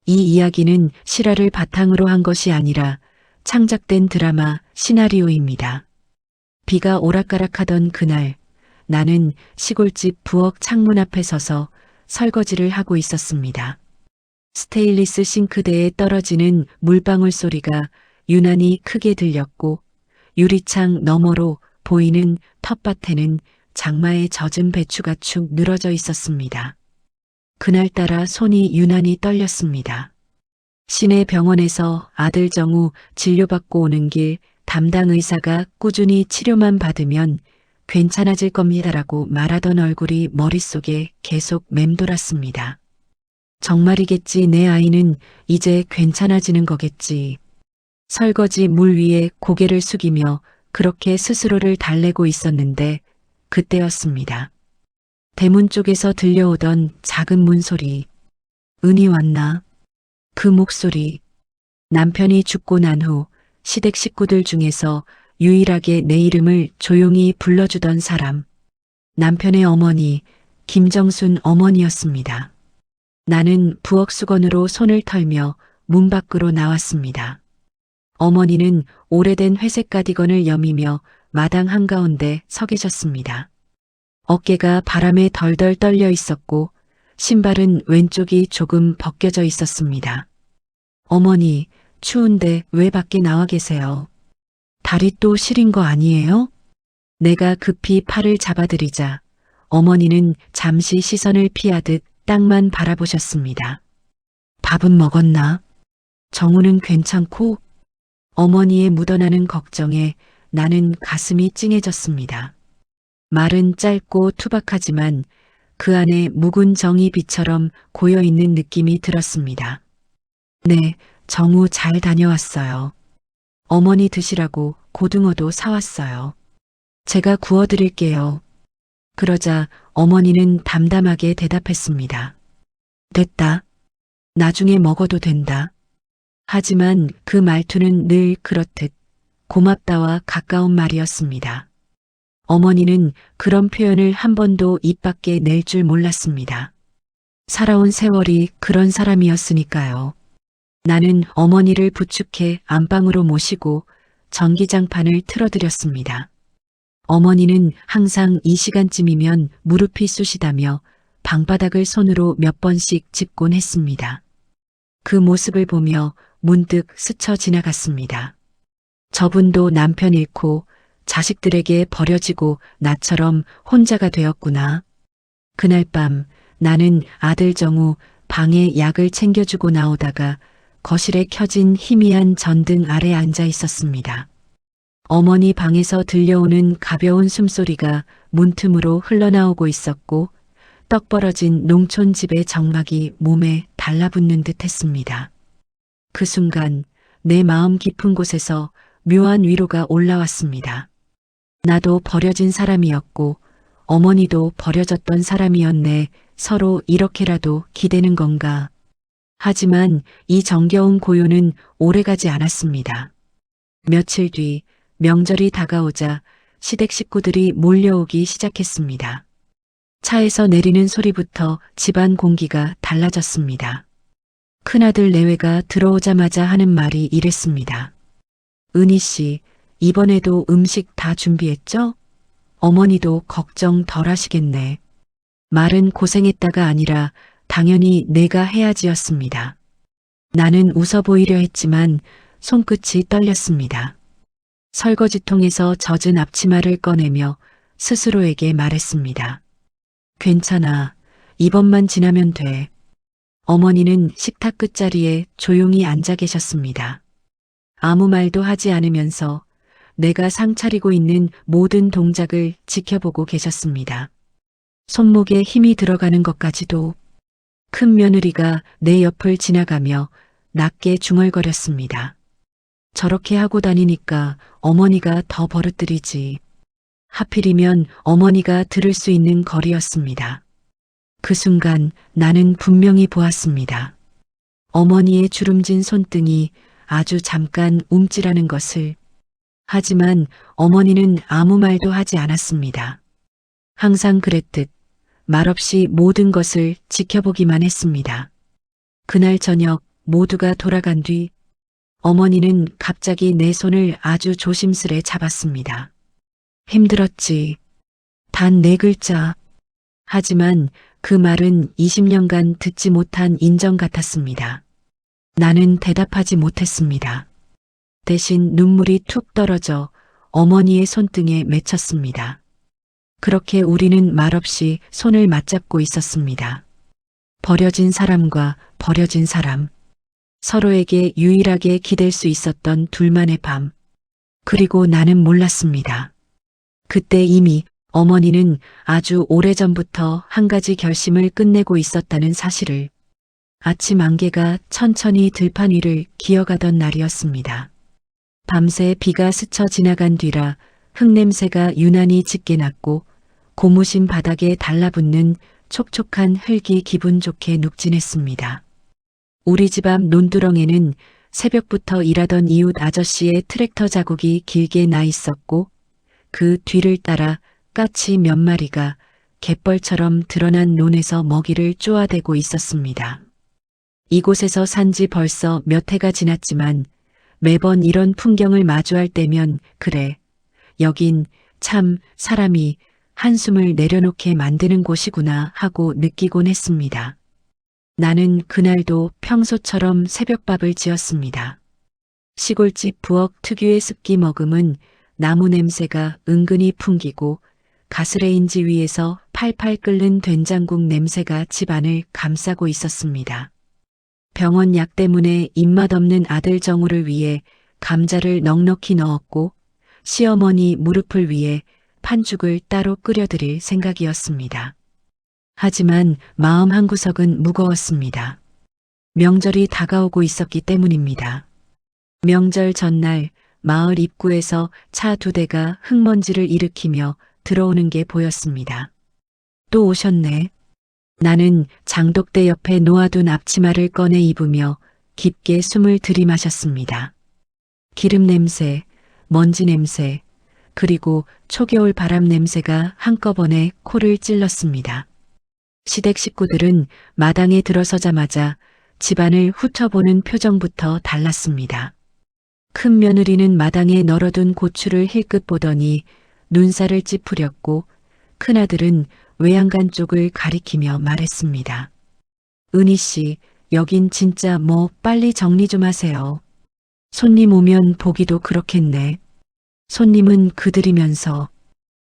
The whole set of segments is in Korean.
이 이야기는 실화를 바탕으로 한 것이 아니라 창작된 드라마 시나리오입니다. 비가 오락가락하던 그날, 나는 시골집 부엌 창문 앞에 서서 설거지를 하고 있었습니다. 스테인리스 싱크대에 떨어지는 물방울 소리가 유난히 크게 들렸고, 유리창 너머로 보이는 텃밭에는 장마에 젖은 배추가 축 늘어져 있었습니다. 그날따라 손이 유난히 떨렸습니다. 시내 병원에서 아들 정우 진료받고 오는 길 담당 의사가 꾸준히 치료만 받으면 괜찮아질 겁니다라고 말하던 얼굴이 머릿속에 계속 맴돌았습니다. 정말이겠지, 내 아이는 이제 괜찮아지는 거겠지. 설거지 물 위에 고개를 숙이며 그렇게 스스로를 달래고 있었는데 그때였습니다. 대문 쪽에서 들려오던 작은 문소리. 은희 왔나? 그 목소리. 남편이 죽고 난 후 시댁 식구들 중에서 유일하게 내 이름을 조용히 불러주던 사람. 남편의 어머니, 김정순 어머니였습니다. 나는 부엌 수건으로 손을 털며 문 밖으로 나왔습니다. 어머니는 오래된 회색 가디건을 여미며 마당 한가운데 서 계셨습니다. 어깨가 바람에 덜덜 떨려 있었고 신발은 왼쪽이 조금 벗겨져 있었습니다. 어머니, 추운데 왜 밖에 나와 계세요? 다리 또 시린 거 아니에요? 내가 급히 팔을 잡아들이자 어머니는 잠시 시선을 피하듯 땅만 바라보셨습니다. 밥은 먹었나? 정우는 괜찮고? 어머니의 묻어나는 걱정에 나는 가슴이 찡해졌습니다. 말은 짧고 투박하지만 그 안에 묵은 정이 비처럼 고여있는 느낌이 들었습니다. 네, 정우 잘 다녀왔어요. 어머니 드시라고 고등어도 사왔어요. 제가 구워드릴게요. 그러자 어머니는 담담하게 대답했습니다. 됐다. 나중에 먹어도 된다. 하지만 그 말투는 늘 그렇듯 고맙다와 가까운 말이었습니다. 어머니는 그런 표현을 한 번도 입 밖에 낼 줄 몰랐습니다. 살아온 세월이 그런 사람이었으니까요. 나는 어머니를 부축해 안방으로 모시고 전기장판을 틀어드렸습니다. 어머니는 항상 이 시간쯤이면 무릎이 쑤시다며 방바닥을 손으로 몇 번씩 짚곤 했습니다. 그 모습을 보며 문득 스쳐 지나갔습니다. 저분도 남편 잃고 자식들에게 버려지고 나처럼 혼자가 되었구나. 그날 밤 나는 아들 정우 방에 약을 챙겨주고 나오다가 거실에 켜진 희미한 전등 아래 앉아 있었습니다. 어머니 방에서 들려오는 가벼운 숨소리가 문틈으로 흘러나오고 있었고 떡 벌어진 농촌집의 정막이 몸에 달라붙는 듯 했습니다. 그 순간 내 마음 깊은 곳에서 묘한 위로가 올라왔습니다. 나도 버려진 사람이었고 어머니도 버려졌던 사람이었네. 서로 이렇게라도 기대는 건가. 하지만 이 정겨운 고요는 오래가지 않았습니다. 며칠 뒤 명절이 다가오자 시댁 식구들이 몰려오기 시작했습니다. 차에서 내리는 소리부터 집안 공기가 달라졌습니다. 큰아들 내외가 들어오자마자 하는 말이 이랬습니다. 은희 씨, 이번에도 음식 다 준비했죠? 어머니도 걱정 덜 하시겠네. 말은 고생했다가 아니라 당연히 내가 해야지였습니다. 나는 웃어 보이려 했지만 손끝이 떨렸습니다. 설거지통에서 젖은 앞치마를 꺼내며 스스로에게 말했습니다. 괜찮아. 이번만 지나면 돼. 어머니는 식탁 끝자리에 조용히 앉아 계셨습니다. 아무 말도 하지 않으면서 내가 상차리고 있는 모든 동작을 지켜보고 계셨습니다. 손목에 힘이 들어가는 것까지도. 큰 며느리가 내 옆을 지나가며 낮게 중얼거렸습니다. 저렇게 하고 다니니까 어머니가 더 버릇들이지. 하필이면 어머니가 들을 수 있는 거리였습니다. 그 순간 나는 분명히 보았습니다. 어머니의 주름진 손등이 아주 잠깐 움찔하는 것을. 하지만 어머니는 아무 말도 하지 않았습니다. 항상 그랬듯 말없이 모든 것을 지켜보기만 했습니다. 그날 저녁 모두가 돌아간 뒤 어머니는 갑자기 내 손을 아주 조심스레 잡았습니다. 힘들었지. 단 4글자. 하지만 그 말은 20년간 듣지 못한 인정 같았습니다. 나는 대답하지 못했습니다. 대신 눈물이 툭 떨어져 어머니의 손등에 맺혔습니다. 그렇게 우리는 말없이 손을 맞잡고 있었습니다. 버려진 사람과 버려진 사람. 서로에게 유일하게 기댈 수 있었던 둘만의 밤. 그리고 나는 몰랐습니다. 그때 이미 어머니는 아주 오래전부터 한 가지 결심을 끝내고 있었다는 사실을. 아침 안개가 천천히 들판 위를 기어가던 날이었습니다. 밤새 비가 스쳐 지나간 뒤라 흙냄새가 유난히 짙게 났고 고무신 바닥에 달라붙는 촉촉한 흙이 기분 좋게 눅진했습니다. 우리 집 앞 논두렁에는 새벽부터 일하던 이웃 아저씨의 트랙터 자국이 길게 나 있었고 그 뒤를 따라 까치 몇 마리가 갯벌처럼 드러난 논에서 먹이를 쪼아대고 있었습니다. 이곳에서 산 지 벌써 몇 해가 지났지만 매번 이런 풍경을 마주할 때면 그래, 여긴 참 사람이 한숨을 내려놓게 만드는 곳이구나 하고 느끼곤 했습니다. 나는 그날도 평소처럼 새벽밥을 지었습니다. 시골집 부엌 특유의 습기 머금은 나무 냄새가 은근히 풍기고 가스레인지 위에서 팔팔 끓는 된장국 냄새가 집안을 감싸고 있었습니다. 병원 약 때문에 입맛 없는 아들 정우를 위해 감자를 넉넉히 넣었고 시어머니 무릎을 위해 판죽을 따로 끓여드릴 생각이었습니다. 하지만 마음 한구석은 무거웠습니다. 명절이 다가오고 있었기 때문입니다. 명절 전날 마을 입구에서 차 2대가 흙먼지를 일으키며 들어오는 게 보였습니다. 또 오셨네. 나는 장독대 옆에 놓아둔 앞치마를 꺼내 입으며 깊게 숨을 들이마셨습니다. 기름 냄새, 먼지 냄새, 그리고 초겨울 바람 냄새가 한꺼번에 코를 찔렀습니다. 시댁 식구들은 마당에 들어서자마자 집안을 훑어보는 표정부터 달랐습니다. 큰 며느리는 마당에 널어둔 고추를 힐끗 보더니 눈살을 찌푸렸고 큰아들은 외양간 쪽을 가리키며 말했습니다. 은희 씨, 여긴 진짜 뭐 빨리 정리 좀 하세요. 손님 오면 보기도 그렇겠네. 손님은 그들이면서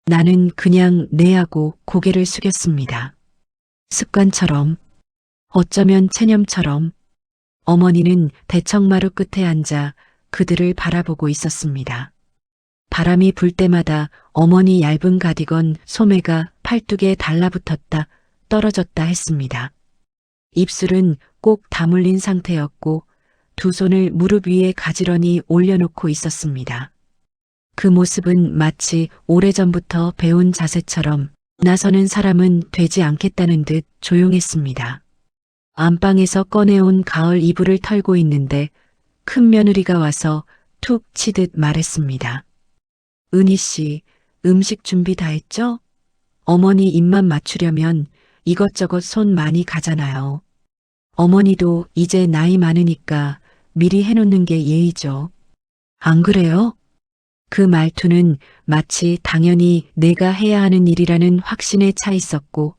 나는 그냥 내하고 고개를 숙였습니다. 습관처럼, 어쩌면 체념처럼 어머니는 대청마루 끝에 앉아 그들을 바라보고 있었습니다. 바람이 불 때마다 어머니 얇은 가디건 소매가 팔뚝에 달라붙었다 떨어졌다 했습니다. 입술은 꼭 다물린 상태였고 두 손을 무릎 위에 가지런히 올려놓고 있었습니다. 그 모습은 마치 오래전부터 배운 자세처럼 나서는 사람은 되지 않겠다는 듯 조용했습니다. 안방에서 꺼내온 가을 이불을 털고 있는데 큰 며느리가 와서 툭 치듯 말했습니다. 은희 씨, 음식 준비 다 했죠? 어머니 입맛 맞추려면 이것저것 손 많이 가잖아요. 어머니도 이제 나이 많으니까 미리 해놓는 게 예의죠. 안 그래요? 그 말투는 마치 당연히 내가 해야 하는 일이라는 확신에 차 있었고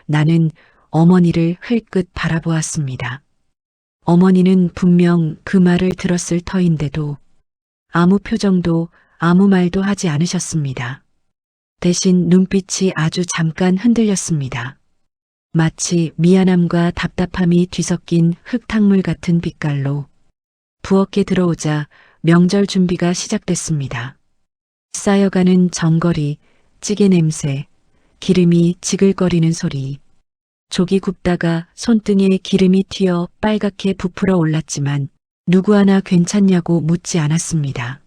나는 어머니를 흘끗 바라보았습니다. 어머니는 분명 그 말을 들었을 터인데도 아무 표정도 아무 말도 하지 않으셨습니다. 대신 눈빛이 아주 잠깐 흔들렸습니다. 마치 미안함과 답답함이 뒤섞인 흙탕물 같은 빛깔로. 부엌에 들어오자 명절 준비가 시작됐습니다. 쌓여가는 전거리, 찌개 냄새, 기름이 지글거리는 소리. 조기 굽다가 손등에 기름이 튀어 빨갛게 부풀어 올랐지만 누구 하나 괜찮냐고 묻지 않았습니다.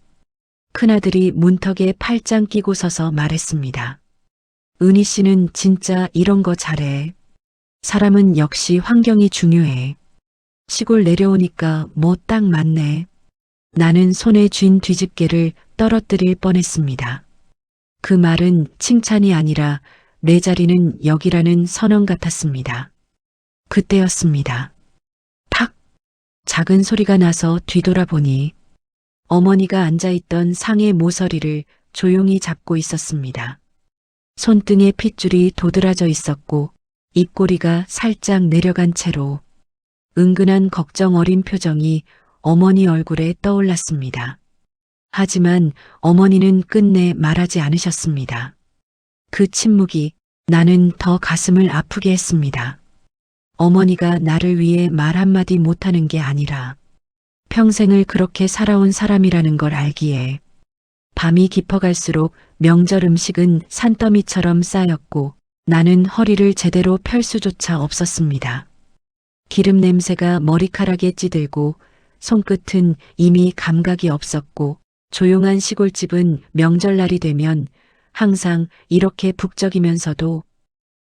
큰아들이 문턱에 팔짱 끼고 서서 말했습니다. 은희 씨는 진짜 이런 거 잘해. 사람은 역시 환경이 중요해. 시골 내려오니까 뭐 딱 맞네. 나는 손에 쥔 뒤집개를 떨어뜨릴 뻔했습니다. 그 말은 칭찬이 아니라 내 자리는 여기라는 선언 같았습니다. 그때였습니다. 탁! 작은 소리가 나서 뒤돌아보니 어머니가 앉아있던 상의 모서리를 조용히 잡고 있었습니다. 손등에 핏줄이 도드라져 있었고 입꼬리가 살짝 내려간 채로 은근한 걱정 어린 표정이 어머니 얼굴에 떠올랐습니다. 하지만 어머니는 끝내 말하지 않으셨습니다. 그 침묵이 나는 더 가슴을 아프게 했습니다. 어머니가 나를 위해 말 한마디 못하는 게 아니라 평생을 그렇게 살아온 사람이라는 걸 알기에 밤이 깊어갈수록 명절 음식은 산더미처럼 쌓였고 나는 허리를 제대로 펼 수조차 없었습니다. 기름 냄새가 머리카락에 찌들고 손끝은 이미 감각이 없었고 조용한 시골집은 명절날이 되면 항상 이렇게 북적이면서도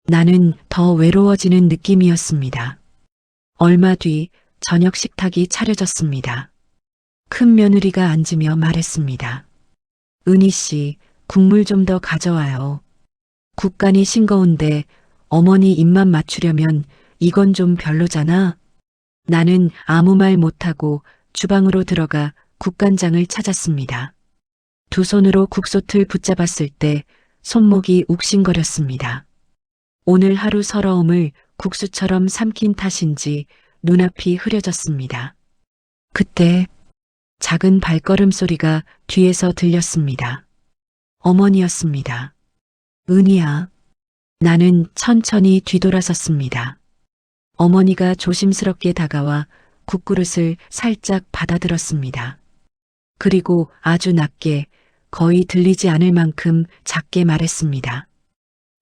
나는 더 외로워지는 느낌이었습니다. 얼마 뒤 저녁 식탁이 차려졌습니다. 큰 며느리가 앉으며 말했습니다. 은희 씨, 국물 좀 더 가져와요. 국간이 싱거운데 어머니 입맛 맞추려면 이건 좀 별로잖아. 나는 아무 말 못하고 주방으로 들어가 국간장을 찾았습니다. 두 손으로 국솥을 붙잡았을 때 손목이 욱신거렸습니다. 오늘 하루 서러움을 국수처럼 삼킨 탓인지 눈앞이 흐려졌습니다. 그때 작은 발걸음 소리가 뒤에서 들렸습니다. 어머니였습니다. 은희야. 나는 천천히 뒤돌아섰습니다. 어머니가 조심스럽게 다가와 국그릇을 살짝 받아들었습니다. 그리고 아주 낮게 거의 들리지 않을 만큼 작게 말했습니다.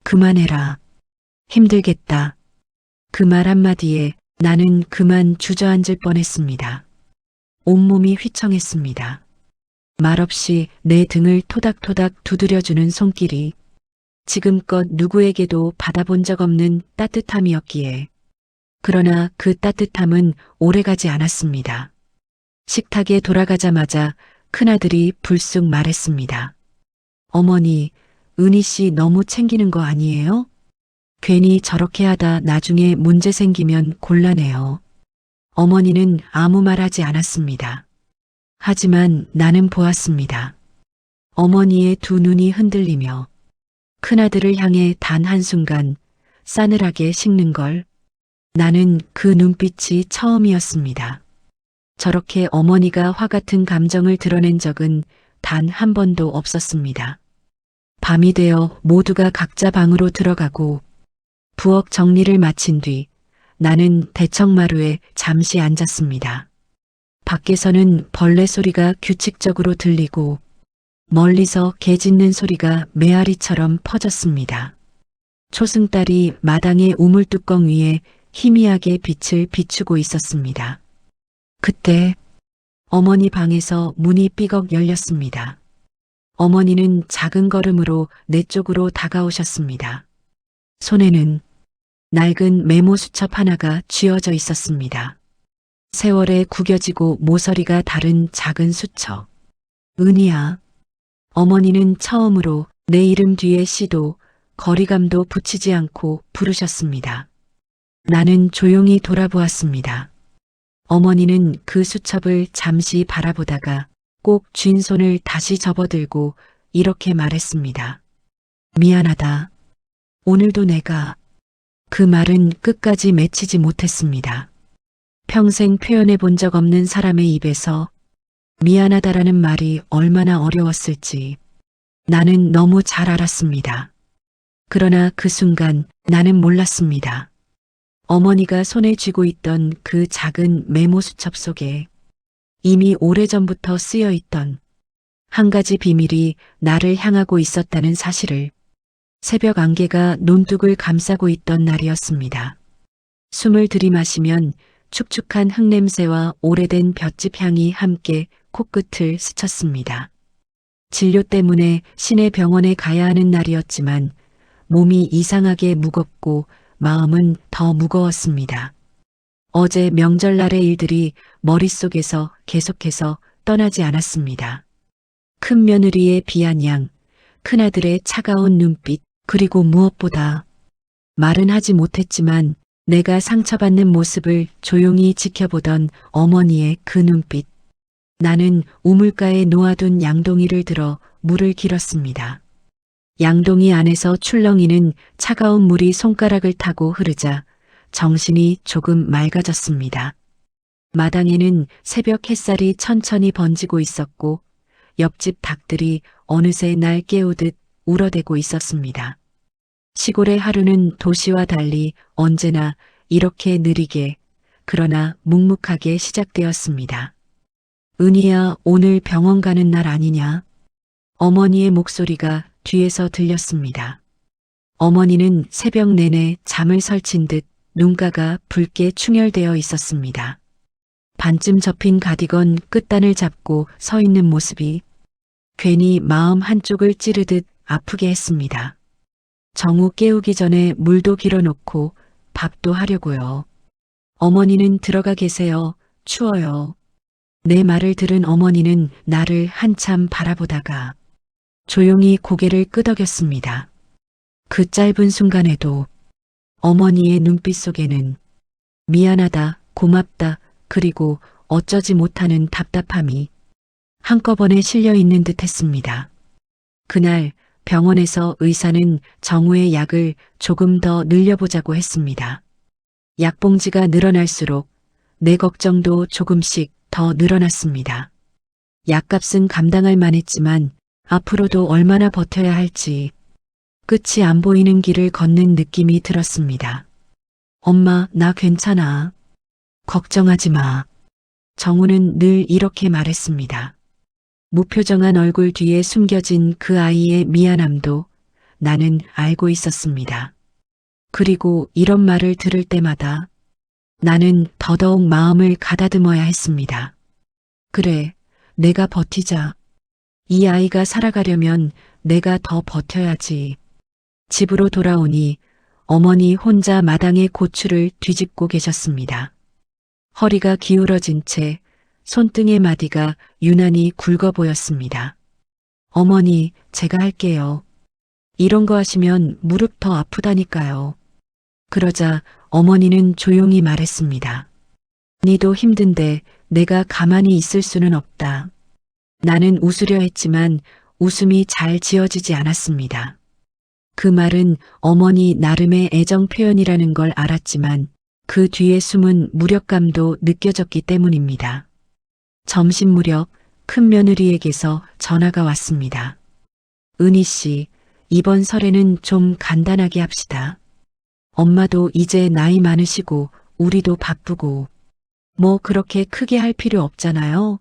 그만해라. 힘들겠다. 그 말 한마디에 나는 그만 주저앉을 뻔했습니다. 온몸이 휘청했습니다. 말없이 내 등을 토닥토닥 두드려주는 손길이 지금껏 누구에게도 받아본 적 없는 따뜻함이었기에 그러나 그 따뜻함은 오래가지 않았습니다. 식탁에 돌아가자마자 큰아들이 불쑥 말했습니다. 어머니, 은희 씨 너무 챙기는 거 아니에요? 괜히 저렇게 하다 나중에 문제 생기면 곤란해요. 어머니는 아무 말하지 않았습니다. 하지만 나는 보았습니다. 어머니의 두 눈이 흔들리며 큰아들을 향해 단 한순간 싸늘하게 식는 걸 나는 그 눈빛이 처음이었습니다. 저렇게 어머니가 화 같은 감정을 드러낸 적은 단 한 번도 없었습니다. 밤이 되어 모두가 각자 방으로 들어가고 부엌 정리를 마친 뒤 나는 대청마루에 잠시 앉았습니다. 밖에서는 벌레 소리가 규칙적으로 들리고 멀리서 개 짖는 소리가 메아리처럼 퍼졌습니다. 초승달이 마당의 우물뚜껑 위에 희미하게 빛을 비추고 있었습니다. 그때 어머니 방에서 문이 삐걱 열렸습니다. 어머니는 작은 걸음으로 내 쪽으로 다가오셨습니다. 손에는 낡은 메모 수첩 하나가 쥐어져 있었습니다. 세월에 구겨지고 모서리가 다른 작은 수첩. 은희야. 어머니는 처음으로 내 이름 뒤에 시도 거리감도 붙이지 않고 부르셨습니다. 나는 조용히 돌아보았습니다. 어머니는 그 수첩을 잠시 바라보다가 꼭 쥔 손을 다시 접어들고 이렇게 말했습니다. 미안하다. 오늘도 내가. 그 말은 끝까지 맺히지 못했습니다. 평생 표현해 본 적 없는 사람의 입에서 미안하다라는 말이 얼마나 어려웠을지 나는 너무 잘 알았습니다. 그러나 그 순간 나는 몰랐습니다. 어머니가 손에 쥐고 있던 그 작은 메모 수첩 속에 이미 오래전부터 쓰여 있던 한 가지 비밀이 나를 향하고 있었다는 사실을 새벽 안개가 논둑을 감싸고 있던 날이었습니다. 숨을 들이마시면 축축한 흙냄새와 오래된 볏짚 향이 함께 코끝을 스쳤습니다. 진료 때문에 시내 병원에 가야 하는 날이었지만 몸이 이상하게 무겁고 마음은 더 무거웠습니다. 어제 명절날의 일들이 머릿속에서 계속해서 떠나지 않았습니다. 큰 며느리의 비아냥, 큰아들의 차가운 눈빛, 그리고 무엇보다 말은 하지 못했지만 내가 상처받는 모습을 조용히 지켜보던 어머니의 그 눈빛. 나는 우물가에 놓아둔 양동이를 들어 물을 길었습니다. 양동이 안에서 출렁이는 차가운 물이 손가락을 타고 흐르자 정신이 조금 맑아졌습니다. 마당에는 새벽 햇살이 천천히 번지고 있었고 옆집 닭들이 어느새 날 깨우듯 울어대고 있었습니다. 시골의 하루는 도시와 달리 언제나 이렇게 느리게 그러나 묵묵하게 시작되었습니다. 은희야, 오늘 병원 가는 날 아니냐? 어머니의 목소리가 뒤에서 들렸습니다. 어머니는 새벽 내내 잠을 설친 듯 눈가가 붉게 충혈되어 있었습니다. 반쯤 접힌 가디건 끝단을 잡고 서 있는 모습이 괜히 마음 한쪽을 찌르듯 아프게 했습니다. 정우 깨우기 전에 물도 길어놓고 밥도 하려고요. 어머니는 들어가 계세요. 추워요. 내 말을 들은 어머니는 나를 한참 바라보다가 조용히 고개를 끄덕였습니다. 그 짧은 순간에도 어머니의 눈빛 속에는 미안하다, 고맙다, 그리고 어쩌지 못하는 답답함이 한꺼번에 실려 있는 듯 했습니다. 그날 병원에서 의사는 정우의 약을 조금 더 늘려보자고 했습니다. 약봉지가 늘어날수록 내 걱정도 조금씩 더 늘어났습니다. 약값은 감당할 만했지만 앞으로도 얼마나 버텨야 할지 끝이 안 보이는 길을 걷는 느낌이 들었습니다. 엄마, 나 괜찮아. 걱정하지 마. 정우는 늘 이렇게 말했습니다. 무표정한 얼굴 뒤에 숨겨진 그 아이의 미안함도 나는 알고 있었습니다. 그리고 이런 말을 들을 때마다 나는 더더욱 마음을 가다듬어야 했습니다. 그래, 내가 버티자. 이 아이가 살아가려면 내가 더 버텨야지. 집으로 돌아오니 어머니 혼자 마당에 고추를 뒤집고 계셨습니다. 허리가 기울어진 채 손등의 마디가 유난히 굵어 보였습니다. 어머니, 제가 할게요. 이런 거 하시면 무릎 더 아프다니까요. 그러자 어머니는 조용히 말했습니다. 니도 힘든데 내가 가만히 있을 수는 없다. 나는 웃으려 했지만 웃음이 잘 지어지지 않았습니다. 그 말은 어머니 나름의 애정 표현이라는 걸 알았지만 그 뒤에 숨은 무력감도 느껴졌기 때문입니다. 점심 무렵 큰 며느리에게서 전화가 왔습니다. 은희 씨, 이번 설에는 좀 간단하게 합시다. 엄마도 이제 나이 많으시고 우리도 바쁘고 뭐 그렇게 크게 할 필요 없잖아요.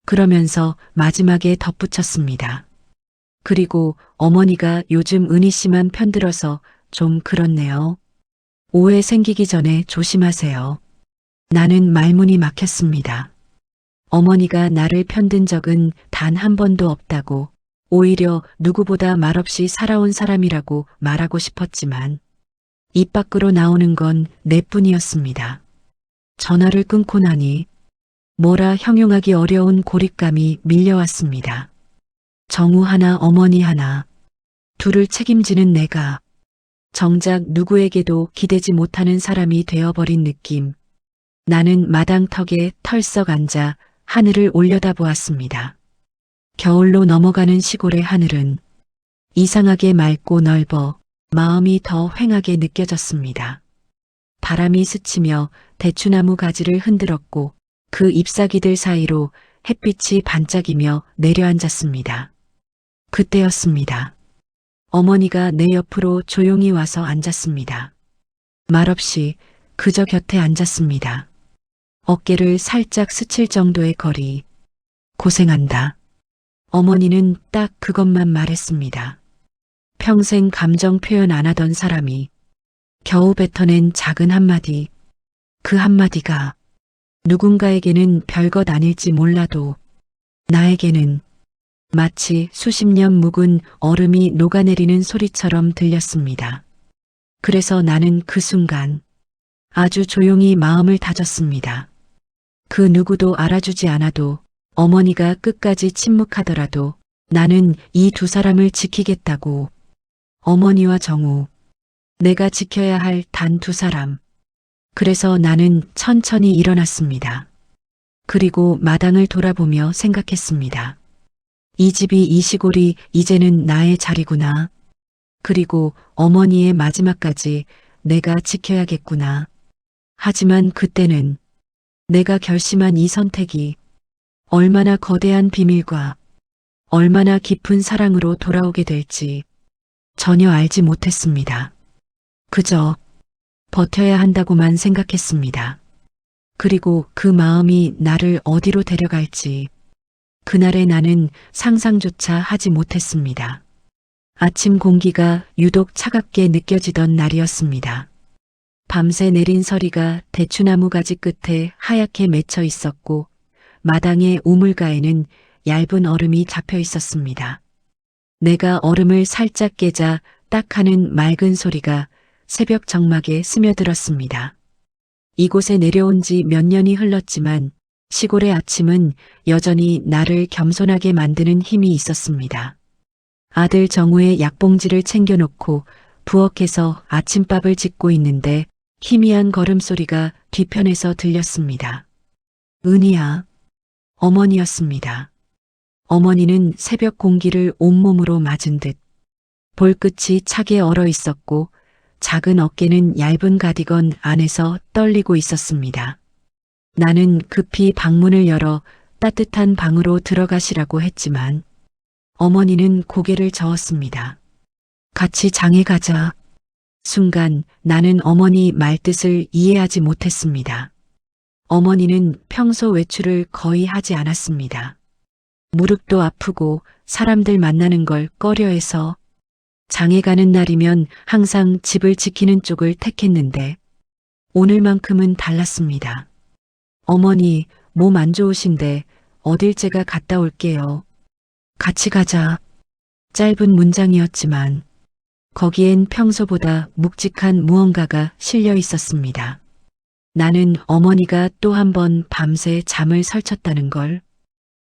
그러면서 마지막에 덧붙였습니다. 그리고 어머니가 요즘 은희 씨만 편들어서 좀 그렇네요. 오해 생기기 전에 조심하세요. 나는 말문이 막혔습니다. 어머니가 나를 편든 적은 단 한 번도 없다고, 오히려 누구보다 말없이 살아온 사람이라고 말하고 싶었지만 입 밖으로 나오는 건 내뿐이었습니다. 전화를 끊고 나니 뭐라 형용하기 어려운 고립감이 밀려왔습니다. 정우 하나 어머니 하나, 둘을 책임지는 내가 정작 누구에게도 기대지 못하는 사람이 되어버린 느낌. 나는 마당턱에 털썩 앉아 하늘을 올려다보았습니다. 겨울로 넘어가는 시골의 하늘은 이상하게 맑고 넓어 마음이 더 휑하게 느껴졌습니다. 바람이 스치며 대추나무 가지를 흔들었고 그 잎사귀들 사이로 햇빛이 반짝이며 내려앉았습니다. 그때였습니다. 어머니가 내 옆으로 조용히 와서 앉았습니다. 말없이 그저 곁에 앉았습니다. 어깨를 살짝 스칠 정도의 거리. 고생한다. 어머니는 딱 그것만 말했습니다. 평생 감정 표현 안 하던 사람이 겨우 뱉어낸 작은 한마디. 그 한마디가 누군가에게는 별것 아닐지 몰라도 나에게는 마치 수십 년 묵은 얼음이 녹아내리는 소리처럼 들렸습니다. 그래서 나는 그 순간 아주 조용히 마음을 다졌습니다. 그 누구도 알아주지 않아도 어머니가 끝까지 침묵하더라도 나는 이 두 사람을 지키겠다고. 어머니와 정우. 내가 지켜야 할 단 두 사람. 그래서 나는 천천히 일어났습니다. 그리고 마당을 돌아보며 생각했습니다. 이 집이 이 시골이 이제는 나의 자리구나. 그리고 어머니의 마지막까지 내가 지켜야겠구나. 하지만 그때는 내가 결심한 이 선택이 얼마나 거대한 비밀과 얼마나 깊은 사랑으로 돌아오게 될지 전혀 알지 못했습니다. 그저 버텨야 한다고만 생각했습니다. 그리고 그 마음이 나를 어디로 데려갈지 그날의 나는 상상조차 하지 못했습니다. 아침 공기가 유독 차갑게 느껴지던 날이었습니다. 밤새 내린 서리가 대추나무 가지 끝에 하얗게 맺혀 있었고 마당의 우물가에는 얇은 얼음이 잡혀 있었습니다. 내가 얼음을 살짝 깨자 딱 하는 맑은 소리가 새벽 정막에 스며들었습니다. 이곳에 내려온 지 몇 년이 흘렀지만 시골의 아침은 여전히 나를 겸손하게 만드는 힘이 있었습니다. 아들 정우의 약봉지를 챙겨놓고 부엌에서 아침밥을 짓고 있는데 희미한 걸음소리가 뒤편에서 들렸습니다. 은희야, 어머니였습니다. 어머니는 새벽 공기를 온몸으로 맞은 듯 볼끝이 차게 얼어 있었고 작은 어깨는 얇은 가디건 안에서 떨리고 있었습니다. 나는 급히 방문을 열어 따뜻한 방으로 들어가시라고 했지만 어머니는 고개를 저었습니다. 같이 장에 가자. 순간 나는 어머니 말뜻을 이해하지 못했습니다. 어머니는 평소 외출을 거의 하지 않았습니다. 무릎도 아프고 사람들 만나는 걸 꺼려해서 장에 가는 날이면 항상 집을 지키는 쪽을 택했는데 오늘만큼은 달랐습니다. 어머니 몸 안 좋으신데 어딜 제가 갔다 올게요. 같이 가자. 짧은 문장이었지만 거기엔 평소보다 묵직한 무언가가 실려 있었습니다. 나는 어머니가 또 한 번 밤새 잠을 설쳤다는 걸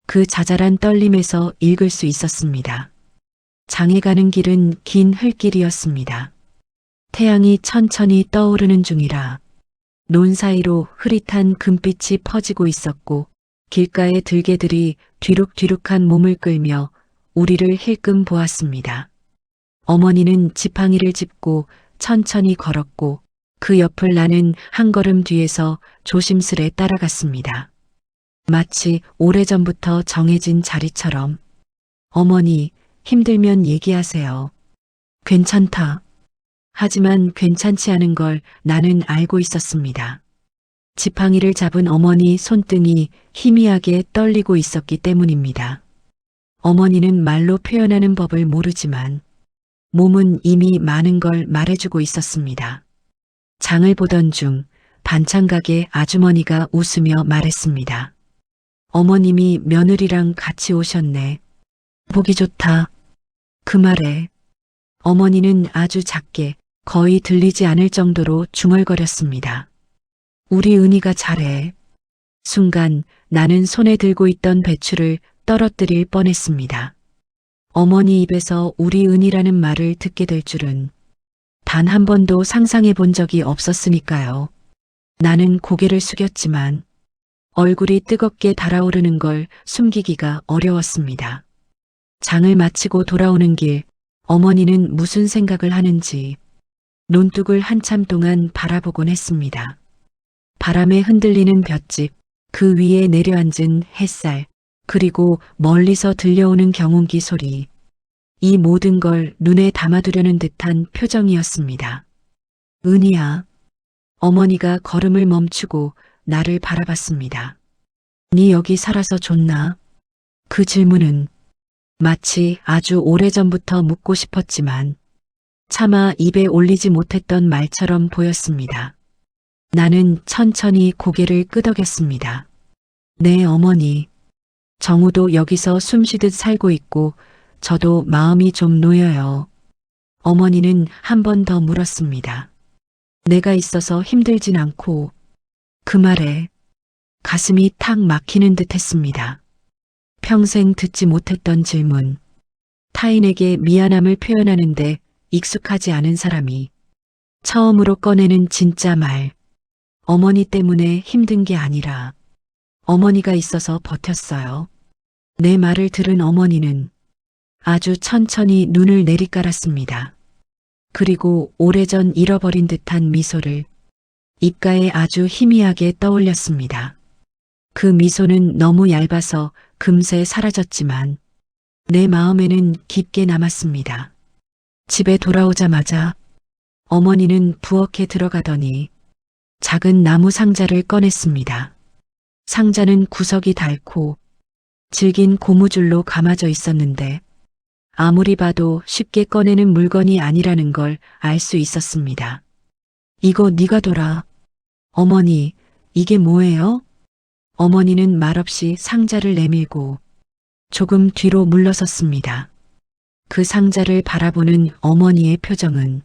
그 자잘한 떨림에서 읽을 수 있었습니다. 장에 가는 길은 긴 흘길이었습니다. 태양이 천천히 떠오르는 중이라 논 사이로 흐릿한 금빛이 퍼지고 있었고 길가의 들개들이 뒤룩뒤룩한 몸을 끌며 우리를 힐끔 보았습니다. 어머니는 지팡이를 짚고 천천히 걸었고 그 옆을 나는 한 걸음 뒤에서 조심스레 따라갔습니다. 마치 오래전부터 정해진 자리처럼 어머니 힘들면 얘기하세요. 괜찮다. 하지만 괜찮지 않은 걸 나는 알고 있었습니다. 지팡이를 잡은 어머니 손등이 희미하게 떨리고 있었기 때문입니다. 어머니는 말로 표현하는 법을 모르지만 몸은 이미 많은 걸 말해주고 있었습니다. 장을 보던 중 반찬가게 아주머니가 웃으며 말했습니다. 어머님이 며느리랑 같이 오셨네. 보기 좋다. 그 말에 어머니는 아주 작게 거의 들리지 않을 정도로 중얼거렸습니다. 우리 은희가 잘해. 순간 나는 손에 들고 있던 배추를 떨어뜨릴 뻔했습니다. 어머니 입에서 우리 은희라는 말을 듣게 될 줄은 단 한 번도 상상해 본 적이 없었으니까요. 나는 고개를 숙였지만 얼굴이 뜨겁게 달아오르는 걸 숨기기가 어려웠습니다. 장을 마치고 돌아오는 길 어머니는 무슨 생각을 하는지 논둑을 한참 동안 바라보곤 했습니다. 바람에 흔들리는 볏짚, 그 위에 내려앉은 햇살, 그리고 멀리서 들려오는 경운기 소리. 이 모든 걸 눈에 담아두려는 듯한 표정이었습니다. 은희야. 어머니가 걸음을 멈추고 나를 바라봤습니다. 네 여기 살아서 좋나? 그 질문은 마치 아주 오래전부터 묻고 싶었지만 차마 입에 올리지 못했던 말처럼 보였습니다. 나는 천천히 고개를 끄덕였습니다. 네, 어머니. 정우도 여기서 숨쉬듯 살고 있고 저도 마음이 좀 놓여요. 어머니는 한 번 더 물었습니다. 내가 있어서 힘들진 않고. 그 말에 가슴이 탁 막히는 듯 했습니다. 평생 듣지 못했던 질문. 타인에게 미안함을 표현하는데 익숙하지 않은 사람이 처음으로 꺼내는 진짜 말. 어머니 때문에 힘든 게 아니라 어머니가 있어서 버텼어요. 내 말을 들은 어머니는 아주 천천히 눈을 내리깔았습니다. 그리고 오래전 잃어버린 듯한 미소를 입가에 아주 희미하게 떠올렸습니다. 그 미소는 너무 얇아서 금세 사라졌지만 내 마음에는 깊게 남았습니다. 집에 돌아오자마자 어머니는 부엌에 들어가더니 작은 나무 상자를 꺼냈습니다. 상자는 구석이 닳고 질긴 고무줄로 감아져 있었는데 아무리 봐도 쉽게 꺼내는 물건이 아니라는 걸 알 수 있었습니다. 이거 네가 둬라. 어머니, 이게 뭐예요? 어머니는 말없이 상자를 내밀고 조금 뒤로 물러섰습니다. 그 상자를 바라보는 어머니의 표정은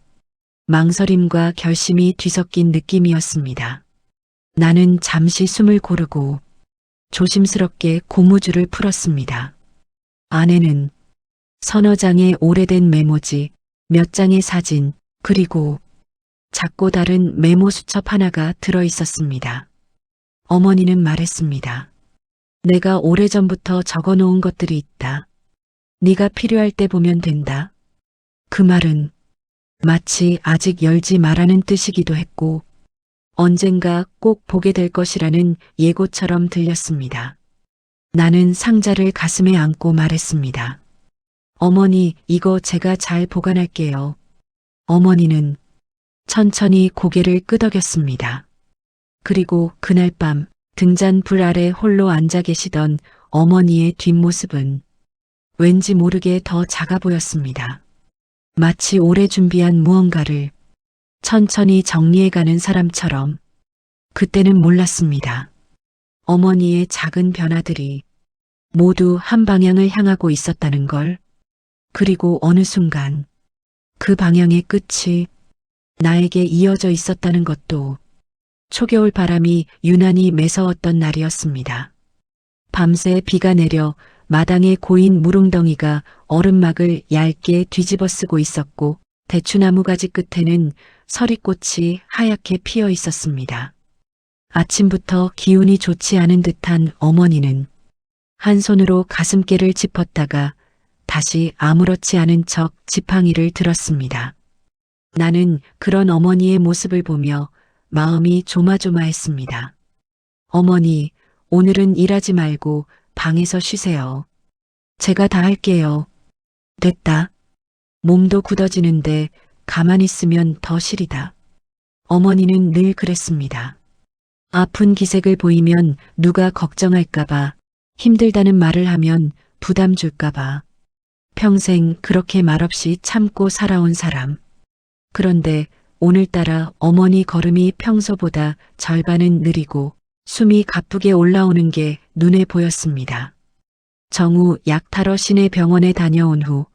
망설임과 결심이 뒤섞인 느낌이었습니다. 나는 잠시 숨을 고르고 조심스럽게 고무줄을 풀었습니다. 안에는 서너 장의 오래된 메모지, 몇 장의 사진, 그리고 작고 다른 메모 수첩 하나가 들어 있었습니다. 어머니는 말했습니다. 내가 오래전부터 적어 놓은 것들이 있다. 네가 필요할 때 보면 된다. 그 말은 마치 아직 열지 말라는 뜻이기도 했고 언젠가 꼭 보게 될 것이라는 예고처럼 들렸습니다. 나는 상자를 가슴에 안고 말했습니다. 어머니, 이거 제가 잘 보관할게요. 어머니는 천천히 고개를 끄덕였습니다. 그리고 그날 밤 등잔 불 아래 홀로 앉아 계시던 어머니의 뒷모습은 왠지 모르게 더 작아 보였습니다. 마치 오래 준비한 무언가를 천천히 정리해가는 사람처럼. 그때는 몰랐습니다. 어머니의 작은 변화들이 모두 한 방향을 향하고 있었다는 걸. 그리고 어느 순간 그 방향의 끝이 나에게 이어져 있었다는 것도. 초겨울 바람이 유난히 매서웠던 날이었습니다. 밤새 비가 내려 마당에 고인 무릉덩이가 얼음막을 얇게 뒤집어 쓰고 있었고 대추나무 가지 끝에는 서리꽃이 하얗게 피어 있었습니다. 아침부터 기운이 좋지 않은 듯한 어머니는 한 손으로 가슴께를 짚었다가 다시 아무렇지 않은 척 지팡이를 들었습니다. 나는 그런 어머니의 모습을 보며 마음이 조마조마했습니다. 어머니, 오늘은 일하지 말고 방에서 쉬세요. 제가 다 할게요. 됐다. 몸도 굳어지는데 가만히 있으면 더 시리다. 어머니는 늘 그랬습니다. 아픈 기색을 보이면 누가 걱정할까봐, 힘들다는 말을 하면 부담 줄까봐. 평생 그렇게 말없이 참고 살아온 사람. 그런데 오늘따라 어머니 걸음이 평소보다 절반은 느리고 숨이 가쁘게 올라오는 게 눈에 보였습니다. 정후 약 타러 시내 병원에 다녀온 후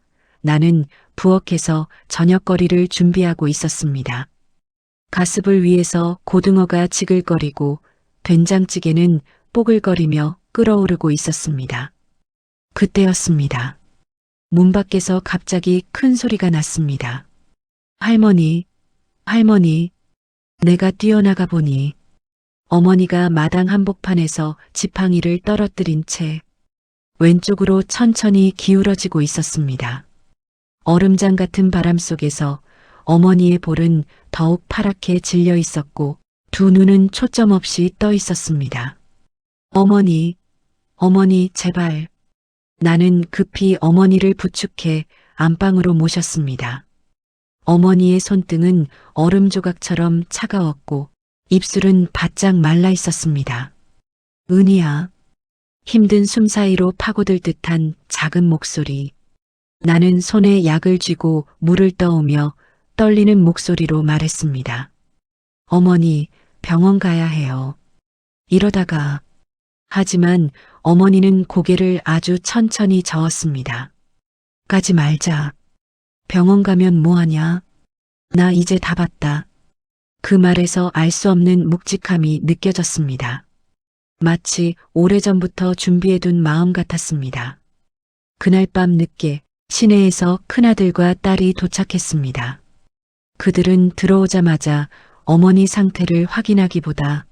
나는 부엌에서 저녁거리를 준비하고 있었습니다. 가습을 위해서 고등어가 지글거리고 된장찌개는 뽀글거리며 끓어오르고 있었습니다. 그때였습니다. 문 밖에서 갑자기 큰 소리가 났습니다. 할머니, 할머니. 내가 뛰어나가 보니 어머니가 마당 한복판에서 지팡이를 떨어뜨린 채 왼쪽으로 천천히 기울어지고 있었습니다. 얼음장 같은 바람 속에서 어머니의 볼은 더욱 파랗게 질려 있었고 두 눈은 초점 없이 떠 있었습니다. 어머니, 어머니 제발. 나는 급히 어머니를 부축해 안방으로 모셨습니다. 어머니의 손등은 얼음 조각처럼 차가웠고 입술은 바짝 말라 있었습니다. 은희야. 힘든 숨 사이로 파고들 듯한 작은 목소리. 나는 손에 약을 쥐고 물을 떠오며 떨리는 목소리로 말했습니다. 어머니, 병원 가야 해요. 이러다가. 하지만 어머니는 고개를 아주 천천히 저었습니다. 가지 말자. 병원 가면 뭐하냐? 나 이제 다 봤다. 그 말에서 알 수 없는 묵직함이 느껴졌습니다. 마치 오래전부터 준비해둔 마음 같았습니다. 그날 밤 늦게 시내에서 큰아들과 딸이 도착했습니다. 그들은 들어오자마자 어머니 상태를 확인하기보다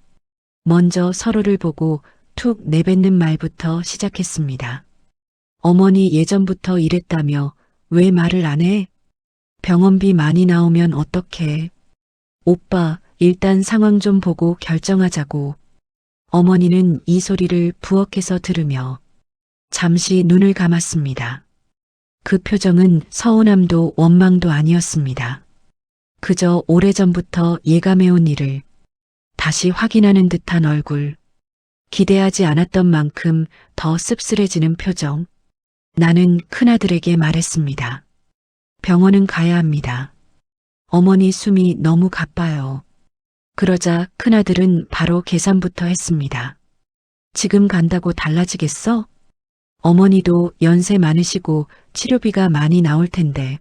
먼저 서로를 보고 툭 내뱉는 말부터 시작했습니다. 어머니 예전부터 이랬다며 왜 말을 안 해? 병원비 많이 나오면 어떡해? 오빠, 일단 상황 좀 보고 결정하자고. 어머니는 이 소리를 부엌에서 들으며 잠시 눈을 감았습니다. 그 표정은 서운함도 원망도 아니었습니다. 그저 오래전부터 예감해온 일을 다시 확인하는 듯한 얼굴, 기대하지 않았던 만큼 더 씁쓸해지는 표정. 나는 큰아들에게 말했습니다. 병원은 가야 합니다. 어머니 숨이 너무 가빠요. 그러자 큰아들은 바로 계산부터 했습니다. 지금 간다고 달라지겠어? 어머니도 연세 많으시고 치료비가 많이 나올 텐데.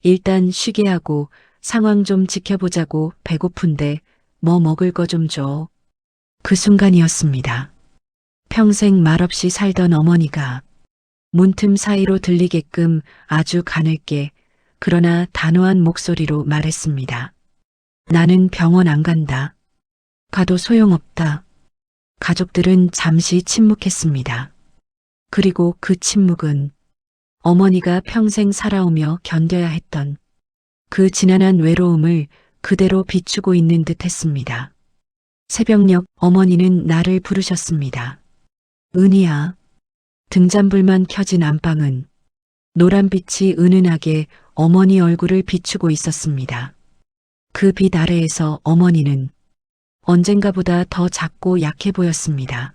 일단 쉬게 하고 상황 좀 지켜보자고. 배고픈데 뭐 먹을 거 좀 줘. 그 순간이었습니다. 평생 말없이 살던 어머니가 문틈 사이로 들리게끔 아주 가늘게 그러나 단호한 목소리로 말했습니다. 나는 병원 안 간다. 가도 소용없다. 가족들은 잠시 침묵했습니다. 그리고 그 침묵은 어머니가 평생 살아오며 견뎌야 했던 그 지난한 외로움을 그대로 비추고 있는 듯 했습니다. 새벽녘 어머니는 나를 부르셨습니다. 은희야. 등잔불만 켜진 안방은 노란빛이 은은하게 어머니 얼굴을 비추고 있었습니다. 그 빛 아래에서 어머니는 언젠가보다 더 작고 약해 보였습니다.